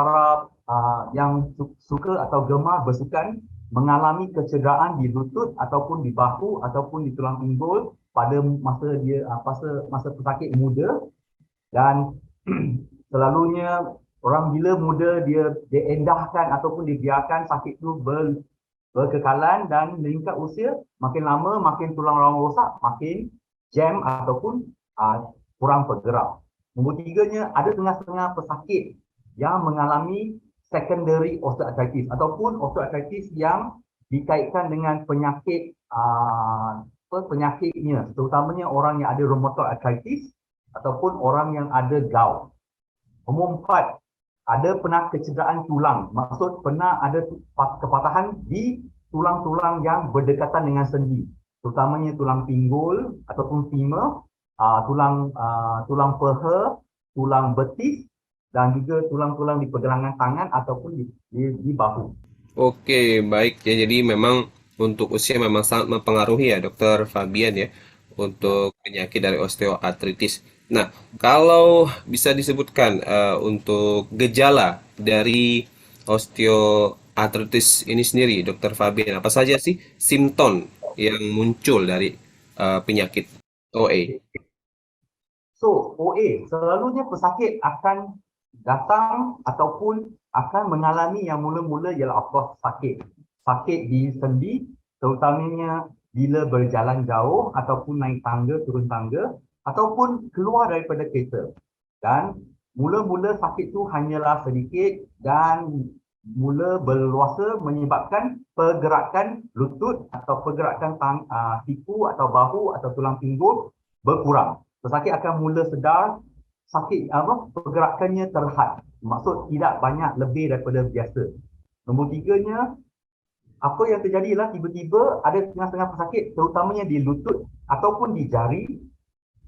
suka atau gemar bersukan mengalami kecederaan di lutut ataupun di bahu ataupun di tulang pinggul pada masa dia masa pesakit muda, dan selalunya orang bila muda dia endahkan ataupun dibiarkan sakit itu berkekalan, dan meningkat usia makin lama makin tulang rawan rosak, makin jam ataupun kurang bergerak. Nombor tiganya, ada setengah-setengah pesakit yang mengalami secondary osteoarthritis ataupun osteoarthritis yang dikaitkan dengan penyakit penyakitnya, terutamanya orang yang ada rheumatoid arthritis ataupun orang yang ada gout. Nombor 4, ada pernah kecederaan tulang, maksud pernah ada kepatahan di tulang-tulang yang berdekatan dengan sendi, terutamanya tulang pinggul ataupun femur, tulang peha, tulang betis, dan juga tulang-tulang di pergelangan tangan ataupun di bahu. Oke, baik ya. Jadi memang untuk usia memang sangat mempengaruhi ya, Dokter Fabian ya, untuk penyakit dari osteoartritis. Nah, kalau bisa disebutkan untuk gejala dari osteoartritis ini sendiri, Dokter Fabian, apa saja sih simptom yang muncul dari penyakit OA? So, OA, selalunya pesakit akan datang ataupun akan mengalami yang mula-mula ialah of course sakit di sendi, terutamanya bila berjalan jauh ataupun naik tangga, turun tangga ataupun keluar daripada kereta. Dan mula-mula sakit itu hanyalah sedikit dan mula berluasa menyebabkan pergerakan lutut atau pergerakan siku atau bahu atau tulang pinggul berkurang. Pesakit akan mula sedar pergerakannya terhad, maksud tidak banyak lebih daripada biasa. Nombor tiganya, apa yang terjadi ialah tiba-tiba ada setengah-setengah pesakit, terutamanya di lutut ataupun di jari,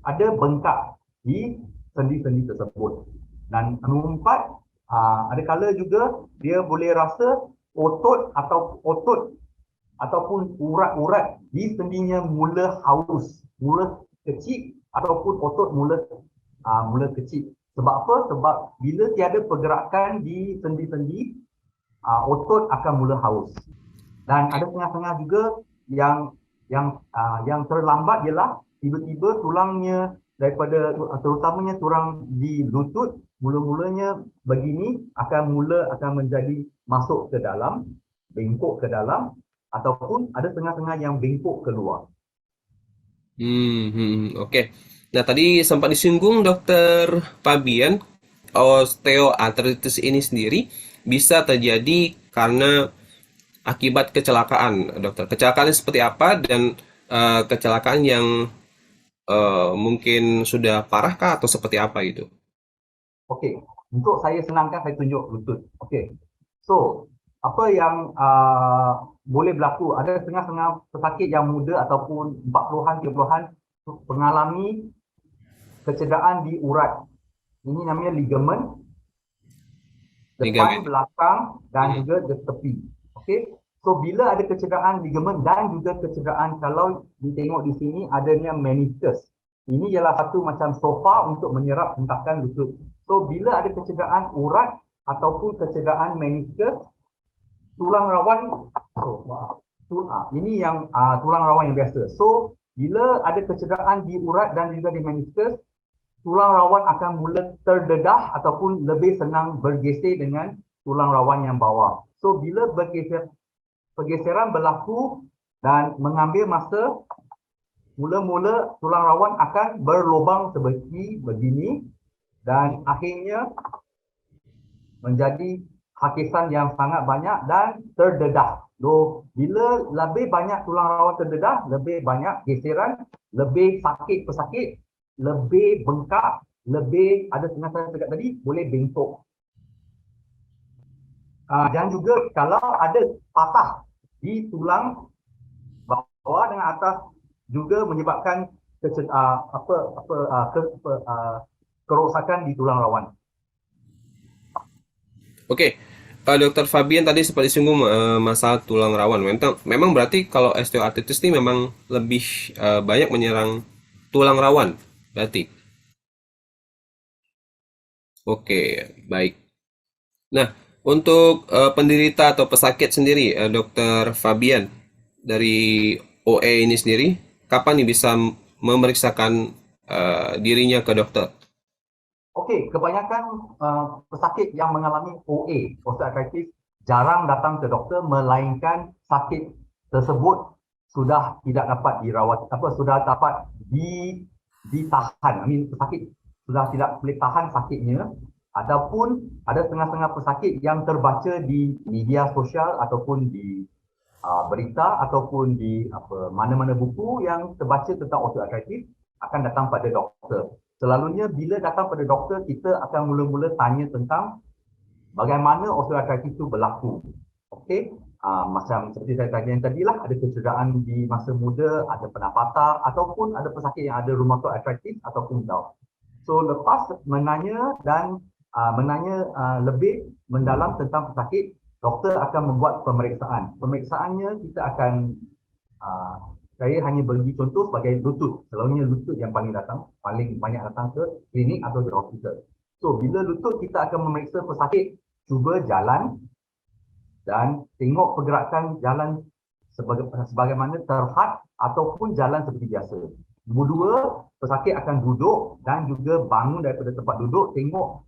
ada bengkak di sendi-sendi tersebut. Dan nombor 4, ada kala juga dia boleh rasa otot ataupun urat-urat di sendinya mula haus, mula kecil, ataupun otot mula kecil. Sebab apa? Sebab bila tiada pergerakan di sendi-sendi, otot akan mula haus. Dan ada setengah-setengah juga yang terlambat ialah tiba-tiba tulangnya daripada terutamanya tulang di lutut mula-mulanya begini akan menjadi masuk ke dalam, bengkok ke dalam, ataupun ada setengah-setengah yang bengkok keluar. Oke. Nah, tadi sempat disinggung Dokter Fabian, osteoartritis ini sendiri bisa terjadi karena akibat kecelakaan, Dokter. Kecelakaan seperti apa dan kecelakaan yang mungkin sudah parahkah atau seperti apa itu? Okey, untuk saya senangkan saya tunjuk lutut. Okey. So, apa yang boleh berlaku, ada setengah-setengah pesakit yang muda ataupun 40-an, 30-an mengalami kecederaan di urat. Ini namanya ligamen depan, belakang dan juga di tepi. Okey. So bila ada kecederaan ligamen dan juga kecederaan, kalau ditengok di sini adanya meniscus. Ini ialah satu macam sofa untuk menyerap hentakan lutut. So bila ada kecederaan urat ataupun kecederaan meniscus, tulang rawan, ini yang tulang rawan yang biasa. So, bila ada kecederaan di urat dan juga di meniscus, tulang rawan akan mula terdedah ataupun lebih senang bergeser dengan tulang rawan yang bawah. So, bila pergeseran berlaku dan mengambil masa, mula-mula tulang rawan akan berlubang seperti begini dan akhirnya menjadi hakisan yang sangat banyak dan terdedah. Bila lebih banyak tulang rawan terdedah, lebih banyak geseran, lebih sakit pesakit, lebih bengkak, lebih ada setengah-setengah cakap tadi, boleh bengkok. Dan juga kalau ada patah di tulang bawah dengan atas juga menyebabkan kerosakan di tulang rawan. Oke, Dokter Fabian tadi sempat disinggung masalah tulang rawan. Memang berarti kalau osteoartritis ini memang lebih banyak menyerang tulang rawan, berarti. Oke, baik. Nah, Untuk penderita atau pesakit sendiri, Dokter Fabian dari OA ini sendiri, kapan nih bisa memeriksakan dirinya ke dokter? Okey, kebanyakan pesakit yang mengalami OA, osteoarthritis, jarang datang ke doktor melainkan sakit tersebut sudah tidak dapat dirawat, sudah dapat ditahan. Pesakit sudah tidak boleh tahan sakitnya. Adapun ada setengah-setengah pesakit yang terbaca di media sosial ataupun di berita ataupun di mana-mana buku yang terbaca tentang osteoarthritis akan datang pada doktor. Selalunya bila datang pada doktor, kita akan mula-mula tanya tentang bagaimana osteoarthritis itu berlaku. Okey, macam seperti saya tanya yang tadilah, ada kecederaan di masa muda, ada pernah patah ataupun ada pesakit yang ada rheumatoid arthritis ataupun gout. So lepas menanya lebih mendalam tentang pesakit, doktor akan membuat pemeriksaan. Pemeriksaannya kita akan saya hanya bagi contoh sebagai lutut. Selalunya lutut yang paling banyak datang ke klinik atau ke hospital. So bila lutut, kita akan memeriksa pesakit, cuba jalan dan tengok pergerakan jalan sebagaimana terhad ataupun jalan seperti biasa. Nombor dua, pesakit akan duduk dan juga bangun daripada tempat duduk, tengok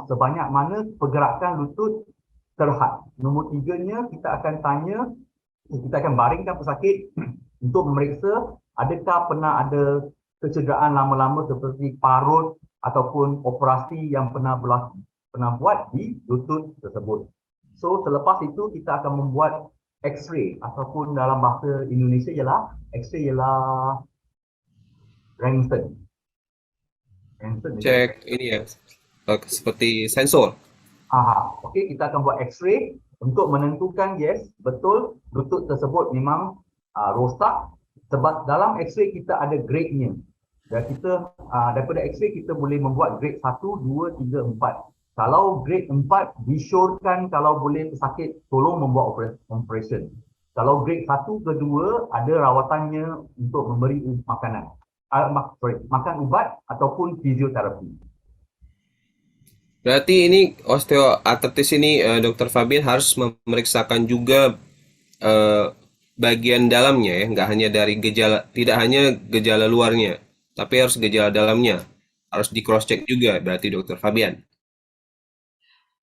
sebanyak mana pergerakan lutut terhad. Nombor tiganya, kita akan baringkan pesakit untuk memeriksa adakah pernah ada kecederaan lama-lama seperti parut ataupun operasi yang pernah buat di lutut tersebut. So selepas itu kita akan membuat X-ray ataupun dalam bahasa Indonesia X-ray ialah Röntgen. Cek ini ya, seperti sensor. Okey, kita akan buat X-ray untuk menentukan yes, betul lutut tersebut memang rosak. Sebab dalam X-ray kita ada grade-nya. Dan kita daripada X-ray kita boleh membuat grade 1, 2, 3, 4. Kalau grade 4 disyorkan kalau boleh pesakit tolong membuat operation. Kalau grade 1 ke 2 ada rawatannya untuk memberi makanan. Makan ubat ataupun fisioterapi. Berarti ini osteoartritis ini Dokter Fabian harus memeriksakan juga bagian dalamnya ya, nggak hanya dari gejala, tidak hanya gejala luarnya, tapi harus gejala dalamnya, harus di cross check juga berarti Dokter Fabian.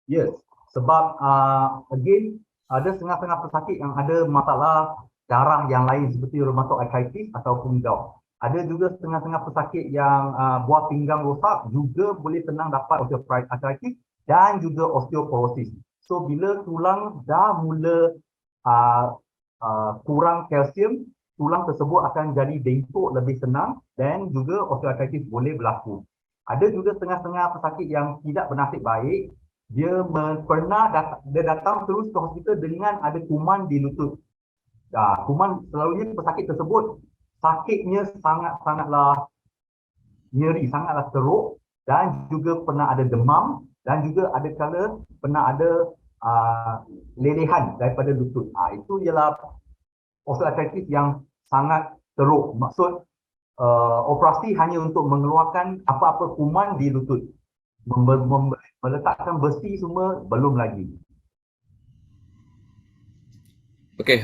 Yes, sebab again ada setengah-setengah pesakit yang ada masalah darah yang lain seperti rheumatoid arthritis ataupun gout. Ada juga setengah-setengah pesakit yang buah pinggang rosak juga boleh senang dapat osteoarthritis dan juga osteoporosis. So bila tulang dah mula kurang kalsium, tulang tersebut akan jadi bengkok lebih senang dan juga osteoarthritis boleh berlaku. Ada juga setengah-setengah pesakit yang tidak bernasib baik, dia datang terus ke hospital dengan ada kuman di lutut. Kuman selalunya pesakit tersebut sakitnya sangatlah nyeri, sangatlah teruk dan juga pernah ada demam dan juga ada kala pernah ada lelehan daripada lutut. Itu ialah osteoarthritis yang sangat teruk. Maksud operasi hanya untuk mengeluarkan apa-apa kuman di lutut. Meletakkan besi semua belum lagi. Oke,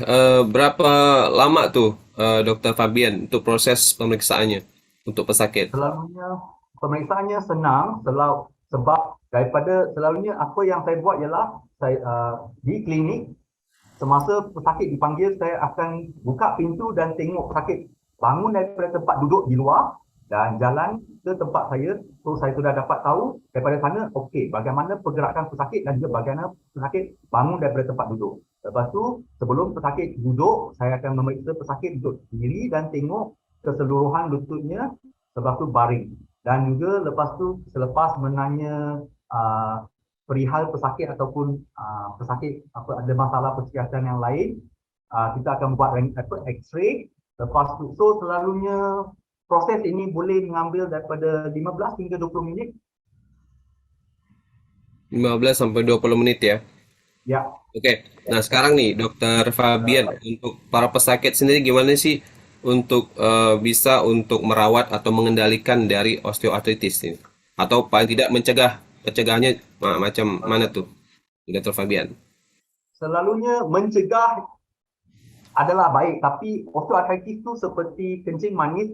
berapa lama tuh Dokter Fabian untuk proses pemeriksaannya untuk pesakit? Selalunya pemeriksaannya senang sebab selalunya apa yang saya buat ialah di klinik semasa pesakit dipanggil, saya akan buka pintu dan tengok pesakit bangun daripada tempat duduk di luar dan jalan ke tempat saya. So saya sudah dapat tahu daripada sana bagaimana pergerakan pesakit dan juga bagaimana pesakit bangun daripada tempat duduk. Lepas tu sebelum pesakit duduk, saya akan memeriksa pesakit duduk sendiri dan tengok keseluruhan lututnya, lepas tu baring. Dan juga lepas tu selepas menanya perihal pesakit ataupun pesakit ada masalah kesihatan yang lain, kita akan buat X-ray. Lepas tu, so selalunya proses ini boleh mengambil daripada 15 hingga 20 minit. 15 sampai 20 menit ya. Ya. Oke. Nah, sekarang nih Dokter Fabian, untuk para pesakit sendiri gimana sih untuk bisa untuk merawat atau mengendalikan dari osteoartritis ini? Atau paling tidak pencegahannya macam mana tuh? Dr. Fabian? Selalunya mencegah adalah baik, tapi osteoartritis itu seperti kencing manis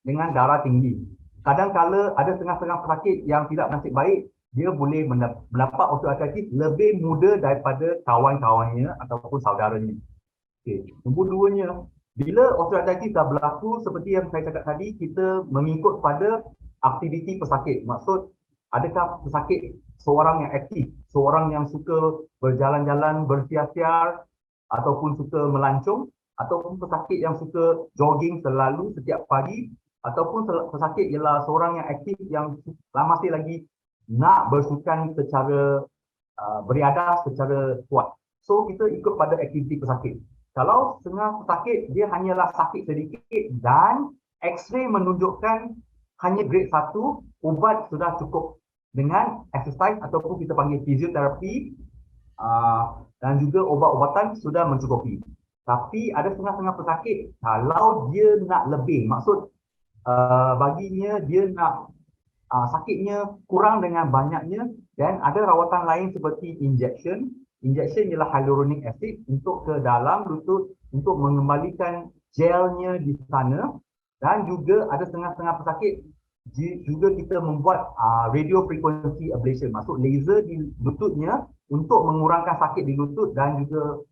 dengan darah tinggi. Kadang-kala ada setengah-setengah pesakit yang tidak nasib baik, dia boleh mendapat osteoartritis lebih muda daripada kawan-kawannya ataupun saudaranya. Okay. Nombor duanya, bila osteoartritis dah berlaku, seperti yang saya cakap tadi, kita mengikut pada aktiviti pesakit. Maksud, adakah pesakit seorang yang aktif, seorang yang suka berjalan-jalan, bersiar-siar, ataupun suka melancong, ataupun pesakit yang suka jogging selalu setiap pagi, ataupun pesakit ialah seorang yang aktif yang masih lagi nak bersukan secara beriadah secara kuat. So kita ikut pada aktiviti pesakit. Kalau setengah pesakit dia hanyalah sakit sedikit dan X-ray menunjukkan hanya grade 1, ubat sudah cukup dengan exercise ataupun kita panggil fisioterapi, dan juga obat-obatan sudah mencukupi. Tapi ada setengah-setengah pesakit, kalau dia nak lebih, maksud baginya dia nak sakitnya kurang dengan banyaknya, dan ada rawatan lain seperti injection. Injection ialah hyaluronic acid untuk ke dalam lutut untuk mengembalikan gelnya di sana, dan juga ada setengah-setengah pesakit juga kita membuat radio frequency ablation, maksud laser di lututnya untuk mengurangkan sakit di lutut, dan juga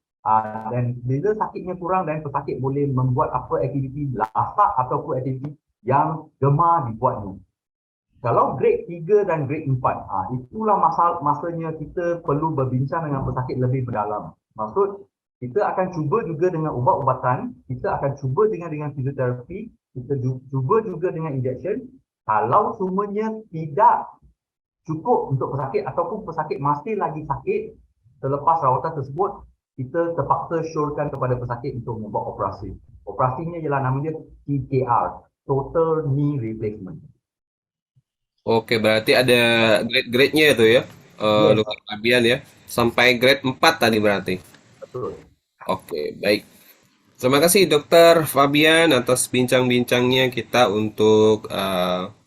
dan bila sakitnya kurang dan pesakit boleh membuat apa aktiviti lasak ataupun aktiviti yang gemar dibuatnya. Kalau grade 3 dan grade 4, itulah masanya kita perlu berbincang dengan pesakit lebih mendalam. Maksud, kita akan cuba juga dengan ubat-ubatan, kita akan cuba dengan fisioterapi, kita cuba juga dengan injection. Kalau semuanya tidak cukup untuk pesakit ataupun pesakit masih lagi sakit selepas rawatan tersebut, kita terpaksa syorkan kepada pesakit untuk membuat operasi. Operasinya ialah namanya TKR, Total Knee Replacement. Oke, berarti ada grade-grade-nya itu ya, Yes. Dr. Fabian ya. Sampai grade 4 tadi berarti. Betul. Oke, baik. Terima kasih Dr. Fabian atas bincang-bincangnya kita untuk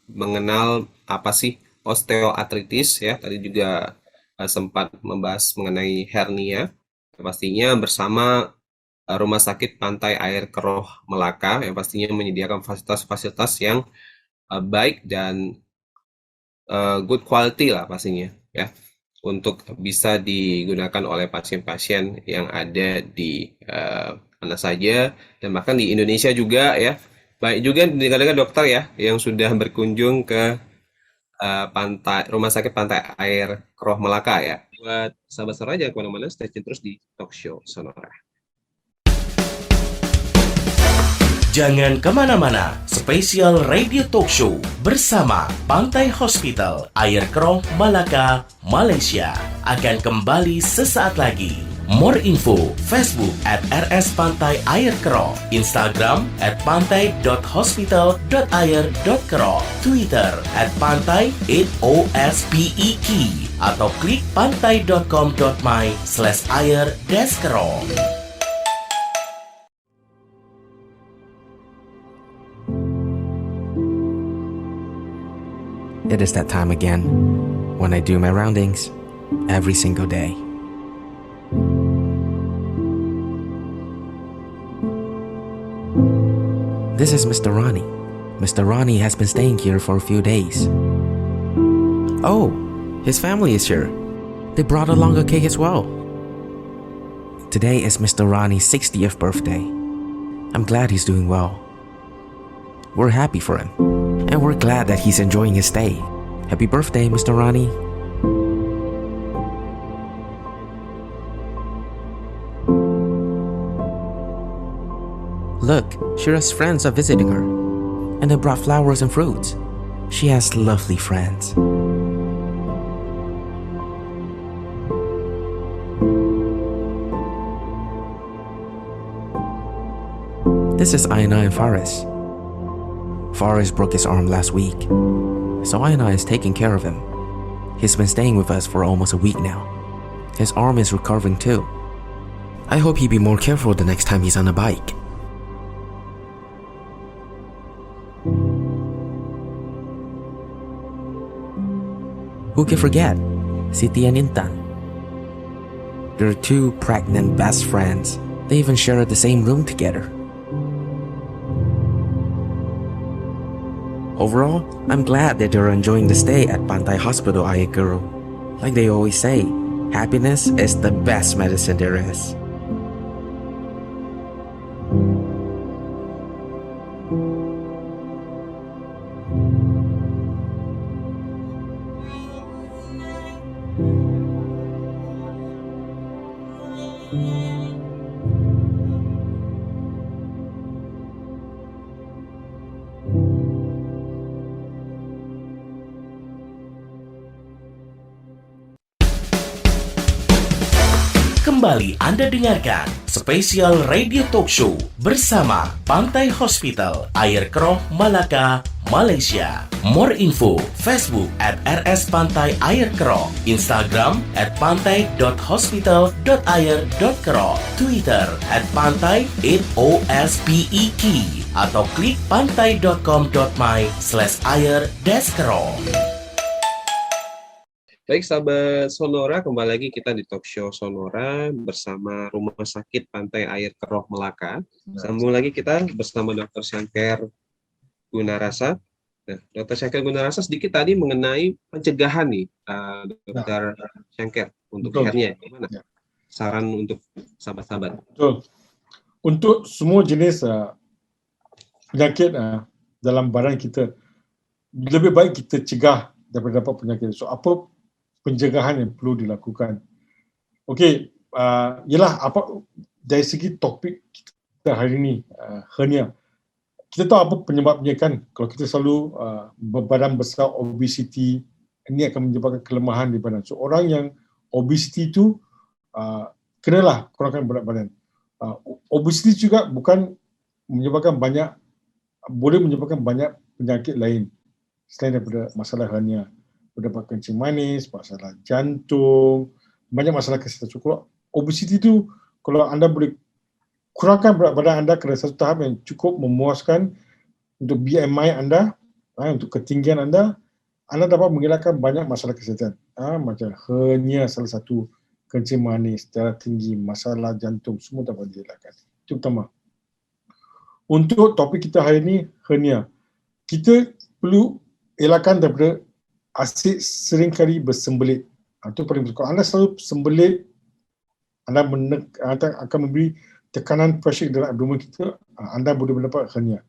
mengenal apa sih osteoartritis ya. Tadi juga sempat membahas mengenai hernia. Pastinya bersama Rumah Sakit Pantai Air Keroh Melaka yang pastinya menyediakan fasilitas-fasilitas yang baik dan good quality lah pastinya ya, untuk bisa digunakan oleh pasien-pasien yang ada di mana saja dan bahkan di Indonesia juga ya. Baik juga dengar-dengar dokter ya yang sudah berkunjung ke Rumah Sakit Pantai Air Keroh Melaka ya. Buat sahabat Sonora jangan kemana-mana, stay tune terus di Talk Show Sonora. Jangan kemana-mana, spesial radio talk show bersama Pantai Hospital Air Keroh Melaka, Malaysia akan kembali sesaat lagi. More info, Facebook @RS Pantai Air Keroh, Instagram @pantai.hospital.air.keroh, Twitter @pantai8ospek, atau klik pantai.com.my/air-keroh. It is that time again when I do my roundings every single day. This is Mr. Ronnie. Mr. Ronnie has been staying here for a few days. Oh, his family is here. They brought along a cake as well. Today is Mr. Ronnie's 60th birthday. I'm glad he's doing well. We're happy for him, and we're glad that he's enjoying his stay. Happy birthday, Mr. Ronnie. Look, Shira's friends are visiting her, and they brought flowers and fruits. She has lovely friends. This is Aina and Faris. Faris broke his arm last week, so Aina is taking care of him. He's been staying with us for almost a week now. His arm is recovering too. I hope he be more careful the next time he's on a bike. Who can forget Siti and Intan? They're two pregnant best friends. They even share the same room together. Overall, I'm glad that they're enjoying the stay at Pantai Hospital Ayar Keroh. Like they always say, happiness is the best medicine there is. Kembali Anda dengarkan spesial radio talk show bersama Pantai Hospital Ayar Keroh, Malacca, Malaysia. More info, Facebook @RS Pantai Ayar Keroh, Instagram @pantai.hospital.ayar.keroh, Twitter @pantai8ospek atau klik pantai.com.my/ayar-keroh. Baik sahabat Sonora, kembali lagi kita di talk show Sonora bersama Rumah Sakit Pantai Ayar Keroh Melaka. Sambung lagi kita bersama Dr. Syangker Gunarasa. Nah, Dr. Syangker Gunarasa sedikit tadi mengenai pencegahan nih, Dr. Syangker untuk hernia. Gimana? Saran untuk sahabat-sahabat? Betul. Untuk semua jenis penyakit dalam badan kita, lebih baik kita cegah daripada dapat penyakit. So, apa pencegahan yang perlu dilakukan? Okey, ialah apa dari segi topik kita hari ini, hernia. Kita tahu apa penyebabnya kan? Kalau kita selalu berbadan besar, obesity, ini akan menyebabkan kelemahan di badan. So, orang yang obesity itu kenalah kurangkan berat badan. Obesity juga bukan menyebabkan boleh menyebabkan banyak penyakit lain selain daripada masalah hernia. Mendapat kencing manis, masalah jantung, banyak masalah kesihatan. So, kalau obesity itu, kalau anda boleh kurangkan berat badan anda ke satu tahap yang cukup memuaskan untuk BMI anda, untuk ketinggian anda dapat mengelakkan banyak masalah kesihatan. Macam hernia salah satu, kencing manis, darah tinggi, masalah jantung, semua dapat dielakkan. Itu pertama. Untuk topik kita hari ini, hernia. Kita perlu elakkan daripada asyik seringkali bersembelit. Itu paling penting. Kalau anda selalu sembelit, anda akan memberi tekanan pressure dalam abdomen kita, anda boleh mendapat hernia.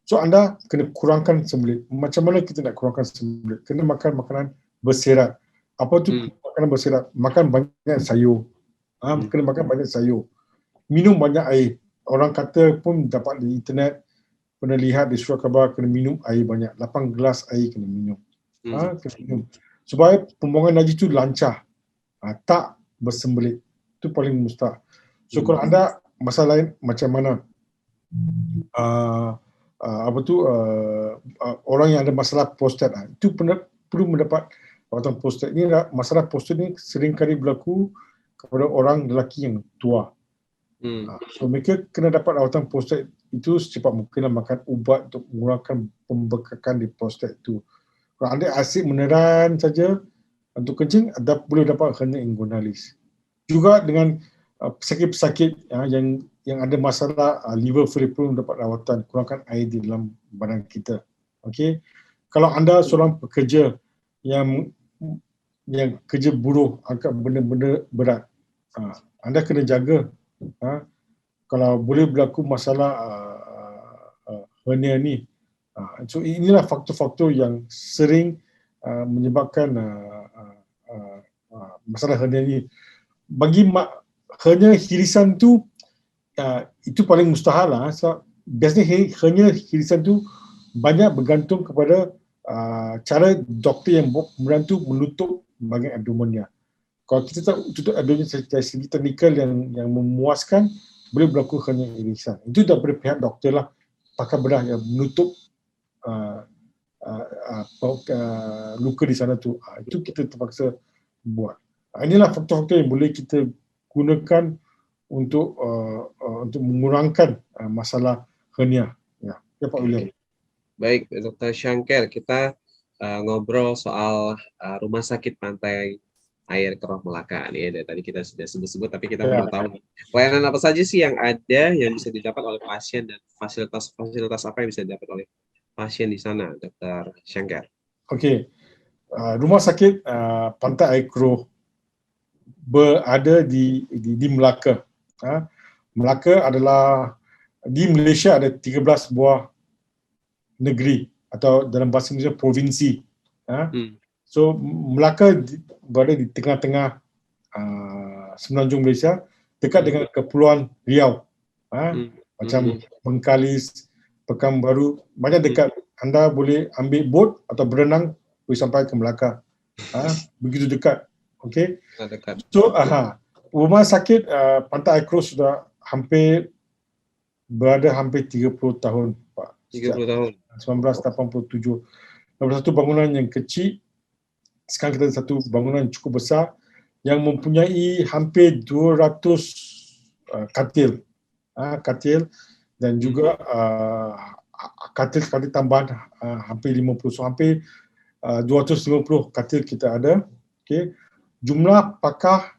So, anda kena kurangkan sembelit. Macam mana kita nak kurangkan sembelit? Kena makan makanan berserat. Apa tu makanan berserat? Makan banyak sayur. Kena makan banyak sayur. Minum banyak air. Orang kata pun dapat di internet, pernah lihat di surat khabar, kena minum air banyak. 8 gelas air kena minum. Kena minum. Supaya pembuangan najis itu lancar. Tak bersembelit. Itu paling mustahil. So, kalau anda masalah lain macam mana? Orang yang ada masalah prostat, itu perlu mendapat rawatan prostat. Ini masalah prostat ni sering kali berlaku kepada orang lelaki yang tua. So mereka kena dapat rawatan prostat itu secepat mungkin, makan ubat untuk mengurangkan pembekakan di prostat itu. Kalau anda asyik meneran saja untuk kencing, anda boleh dapat hernia inguinalis. Juga dengan pesakit-pesakit yang ada masalah liver failure perlu mendapat rawatan, kurangkan air di dalam badan kita. Okey. Kalau anda seorang pekerja yang kerja buruh, angkat benda-benda berat, anda kena jaga. Kalau boleh berlaku masalah hernia ni. So inilah faktor-faktor yang sering menyebabkan masalah hernia ni. Bagi hernia hirisan tu, itu paling mustahil lah. So, biasanya hernia hirisan tu banyak bergantung kepada cara doktor yang membantu menutup bahagian abdomennya. Kalau kita tak tutup abdomen dari segi teknikal yang memuaskan, boleh berlaku hernia hirisan. Itu daripada pihak doktor lah, pakai bedah yang menutup luka di sana tu. Itu kita terpaksa buat. Inilah faktor-faktor yang boleh kita gunakan untuk mengurangkan masalah hernia. Ya, Pak William. Baik, Dr. Syangker, kita ngobrol soal Rumah Sakit Pantai Air Keroh Melaka nih. Dari tadi kita sudah sebut-sebut, tapi kita Ya. perlu tahu nih, pelayanan apa saja sih yang ada yang bisa didapat oleh pasien dan fasilitas apa yang bisa didapat oleh pasien di sana, Dr. Shankar? Okey. Rumah sakit Pantai Air Keroh berada di Melaka. Melaka adalah, di Malaysia ada 13 buah negeri atau dalam bahasa Indonesia provinsi. So Melaka berada di tengah-tengah semenanjung Malaysia, dekat dengan Kepulauan Riau. Macam Bengkalis, Pekanbaru, banyak dekat. Anda boleh ambil bot atau berenang boleh sampai ke Melaka. Begitu dekat. Okey. Dekat. So rumah sakit Pantai Air Keroh sudah berada hampir 30 tahun, Pak. 30 tahun. 1987. Satu bangunan yang kecil, sekarang kita ada satu bangunan yang cukup besar yang mempunyai hampir 200 katil. Katil dan juga katil tambahan hampir 50. So hampir 250 katil kita ada. Okay. Jumlah pakar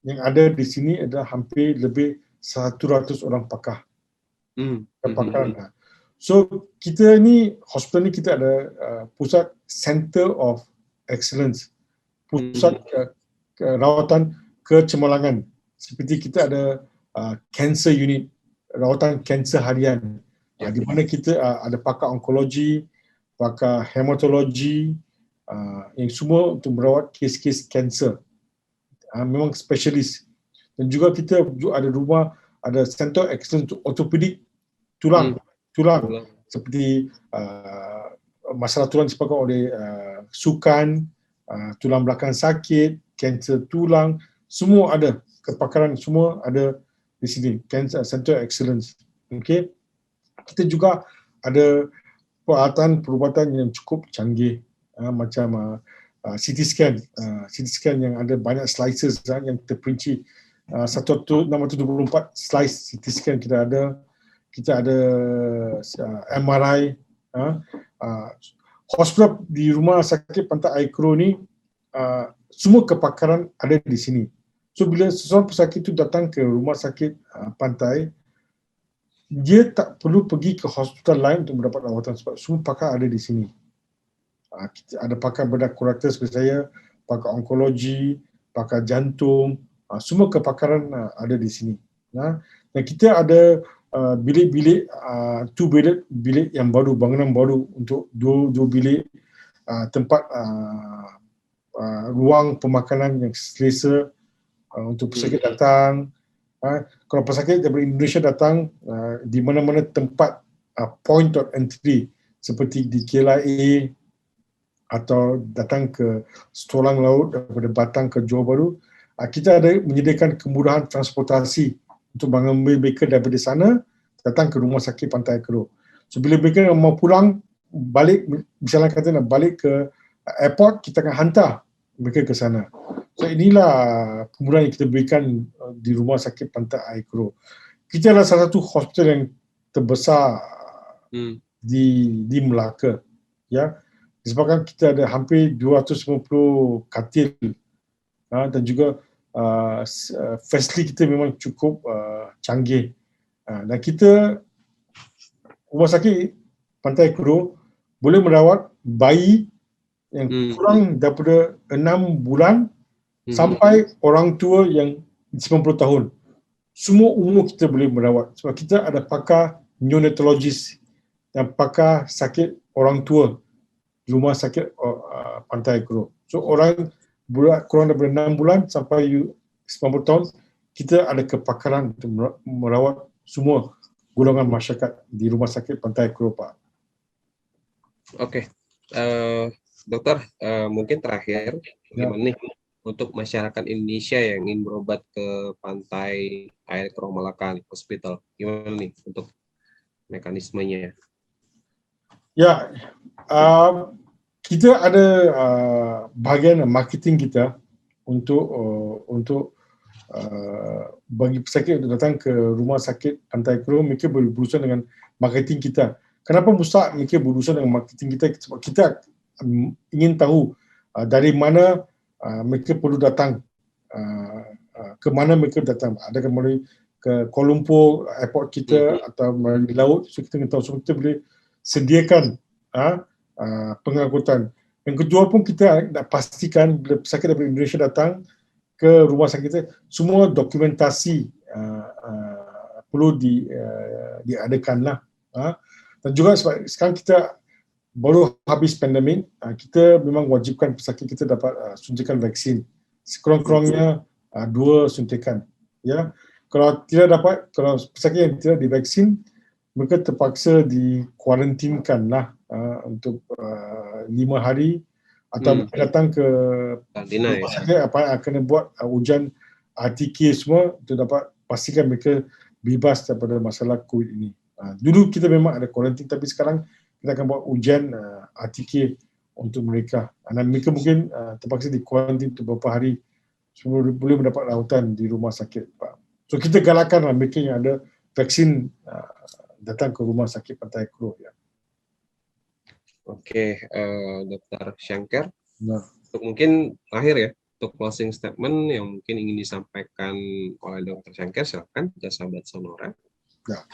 yang ada di sini adalah hampir lebih 100 orang pakar. Kepakaran. So kita ni, hospital ni kita ada pusat Center of Excellence, pusat rawatan kecemerlangan. Seperti kita ada cancer unit, rawatan kanser harian, di mana kita ada pakar onkologi, pakar hematologi, yang semua untuk merawat kes-kes kanser. Memang spesialis. Dan juga kita ada Center of Excellence untuk ortopedik, tulang, seperti masalah tulang disebabkan oleh sukan, tulang belakang sakit, kanser tulang, semua ada, kepakaran semua ada di sini, Center of Excellence. Okay. Kita juga ada perubatan yang cukup canggih, macam CT scan yang ada banyak slices yang terperinci. 624 slice CT scan kita ada. Kita ada MRI. Hospital di rumah sakit Pantai Air Keroh ni, semua kepakaran ada di sini. So bila seseorang pesakit itu datang ke rumah sakit Pantai, dia tak perlu pergi ke hospital lain untuk mendapat rawatan sebab semua pakar ada di sini. Kita ada pakar bedah korektor seperti saya, pakar onkologi, pakar jantung, semua kepakaran ada di sini. Dan kita ada bilik-bilik, bilik yang baru, bangunan baru untuk dua bilik tempat ruang pemakanan yang selesa untuk pesakit datang. Kalau pesakit daripada Indonesia datang, di mana-mana tempat point of entry seperti di KLIA atau datang ke Setulang Laut daripada Batang ke Johor Bahru, kita ada menyediakan kemudahan transportasi untuk mengambil mereka daripada sana datang ke rumah sakit Pantai Air Keroh. So bila mereka mau pulang balik, misalnya kata nak balik ke airport, kita akan hantar mereka ke sana. So inilah kemudahan yang kita berikan di rumah sakit Pantai Air Keroh. Kita adalah salah satu hospital yang terbesar di Melaka. Ya. Disebabkan kita ada hampir 250 katil dan juga fasiliti kita memang cukup canggih. Dan kita, rumah sakit Pantai Air Keroh boleh merawat bayi yang kurang daripada 6 bulan sampai orang tua yang 90 tahun. Semua umur kita boleh merawat. Sebab kita ada pakar neonatologis dan pakar sakit orang tua di rumah sakit Pantai Air Keroh. So orang kurang daripada 6 bulan sampai 90 tahun, kita ada kepakaran untuk merawat semua golongan masyarakat di rumah sakit Pantai Air Keroh, Pak. Oke. Dokter, mungkin terakhir, bagaimana nih untuk masyarakat Indonesia yang ingin berobat ke Pantai Air Keroh Melaka Hospital, gimana nih untuk mekanismenya? Ya, kita ada bahagian marketing kita untuk bagi pesakit untuk datang ke rumah sakit Pantai Air Keroh. Mereka berurusan dengan marketing kita. Kenapa Mustaq mereka berurusan dengan marketing kita? Sebab kita ingin tahu dari mana mereka perlu datang ke mana mereka datang. Adakah melalui ke Kuala Lumpur airport kita atau melalui laut, so kita tahu, so kita boleh sediakan pengangkutan. Yang kedua pun kita nak pastikan bila pesakit daripada Indonesia datang ke rumah sakit kita, semua dokumentasi perlu diadakanlah. Dan juga sebab sekarang kita baru habis pandemik, kita memang wajibkan pesakit kita dapat suntikan vaksin. Sekurang-kurangnya 2 suntikan. Ya, kalau pesakit yang tidak divaksin, mereka terpaksa dikuarantinkan lah untuk 5 hari atau datang ke rumah sakit kena buat ujian RTK semua untuk dapat pastikan mereka bebas daripada masalah COVID ini. Dulu kita memang ada kuarantin, tapi sekarang kita akan buat ujian RTK untuk mereka. Dan mereka mungkin terpaksa dikuarantin untuk beberapa hari sebelum boleh mendapat rawatan di rumah sakit. So kita galakkan mereka yang ada vaksin datang ke rumah sakit Pantai Kro. Ya. Oke, Dr. Shankar. Nah. Untuk mungkin akhir ya, untuk closing statement yang mungkin ingin disampaikan oleh Dr. Shankar, silakan, sahabat Sonora. Ya.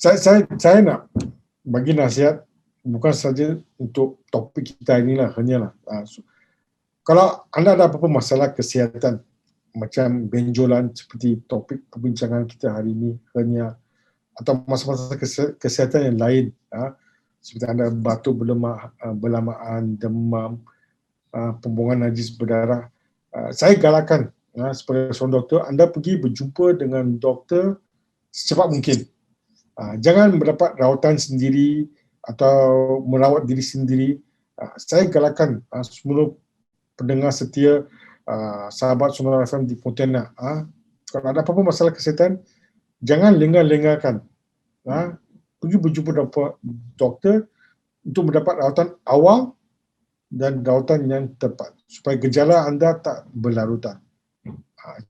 Saya nak bagi nasihat bukan saja untuk topik kita inilah, hanyalah. Kalau anda ada apa-apa masalah kesihatan macam benjolan seperti topik perbincangan kita hari ini, hanya atau masalah kesihatan yang lain, seperti anda batuk berlamaan, demam, pembuangan najis berdarah, saya galakkan sebagai seorang doktor, anda pergi berjumpa dengan doktor secepat mungkin. Jangan mendapat rawatan sendiri atau merawat diri sendiri. Saya galakkan semua pendengar setia sahabat Sonora FM di Pontianak, kalau ada apa-apa masalah kesihatan, jangan lengah-lengahkan. Pergi berjumpa doktor untuk mendapat rawatan awal dan rawatan yang tepat supaya gejala anda tak berlarutan.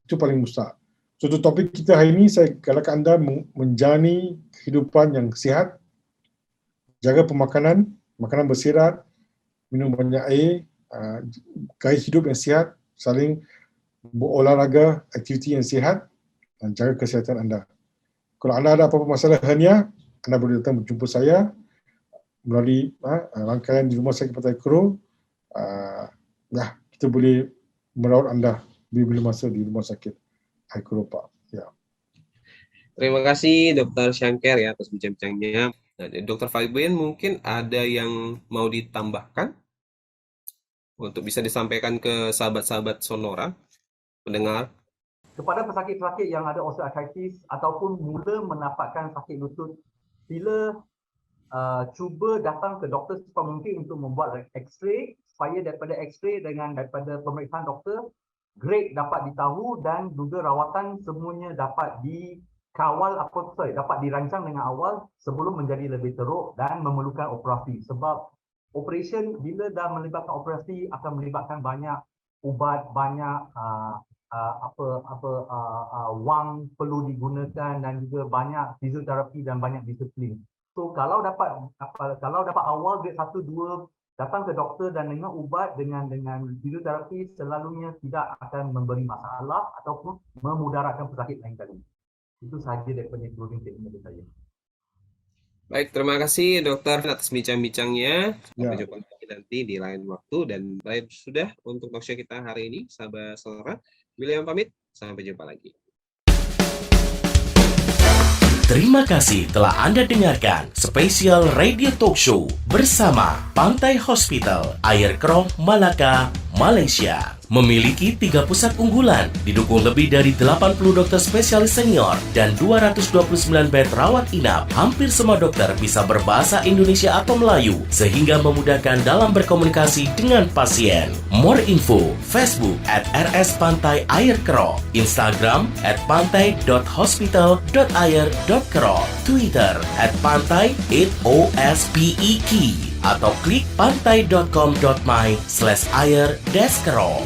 Itu paling mustahak. So, untuk topik kita hari ini, saya galakkan anda menjalani kehidupan yang sihat, jaga pemakanan, makanan bersirat, minum banyak air, gaya hidup yang sihat, saling berolahraga, aktiviti yang sihat, dan jaga kesihatan anda. Kalau anda ada apa-apa masalah hernia, anda boleh datang berjumpa saya melalui rangkaian di Rumah Sakit Pantai Kro. Kita boleh merawat anda bila masa di Rumah Sakit Pantai Kro, Pak. Ya. Terima kasih Dr. Shankar ya atas bincang-bincangnya. Nah, Dr. Fabian, mungkin ada yang mau ditambahkan untuk bisa disampaikan ke sahabat-sahabat Sonora, pendengar? Kepada pesakit-pesakit yang ada osteoartritis ataupun mula mendapatkan sakit lutut, sila cuba datang ke doktor secepat mungkin untuk membuat X-ray, supaya daripada X-ray daripada pemeriksaan doktor, grade dapat ditahu dan juga rawatan semuanya dapat dikawal dapat dirancang dengan awal sebelum menjadi lebih teruk dan memerlukan operasi. Sebab operation bila dah melibatkan operasi akan melibatkan banyak ubat, banyak wang perlu digunakan dan juga banyak fisioterapi dan banyak disiplin. So kalau dapat awal grade 1, 2 datang ke doktor dan dengan ubat dengan fisioterapi selalunya tidak akan memberi masalah ataupun memudaratkan pesakit lain kali. Itu sahaja daripada closing statement dari saya. Baik, terima kasih dokter atas bincang-bincangnya. Sampai Ya. jumpa lagi nanti di lain waktu. Dan baik sudah untuk talkshow kita hari ini, sahabat Sonora. William pamit, sampai jumpa lagi. Terima kasih telah Anda dengarkan spesial radio talk show bersama Pantai Hospital, Ayer Keroh, Malacca, Malaysia. Memiliki 3 pusat unggulan, didukung lebih dari 80 dokter spesialis senior dan 229 bed rawat inap. Hampir semua dokter bisa berbahasa Indonesia atau Melayu, sehingga memudahkan dalam berkomunikasi dengan pasien. More info, Facebook @RS Pantai Ayer Keroh, Instagram @pantai.hospital.ayer.keroh, Twitter @pantai8ospek, atau klik pantai.com.my/ayer-keroh.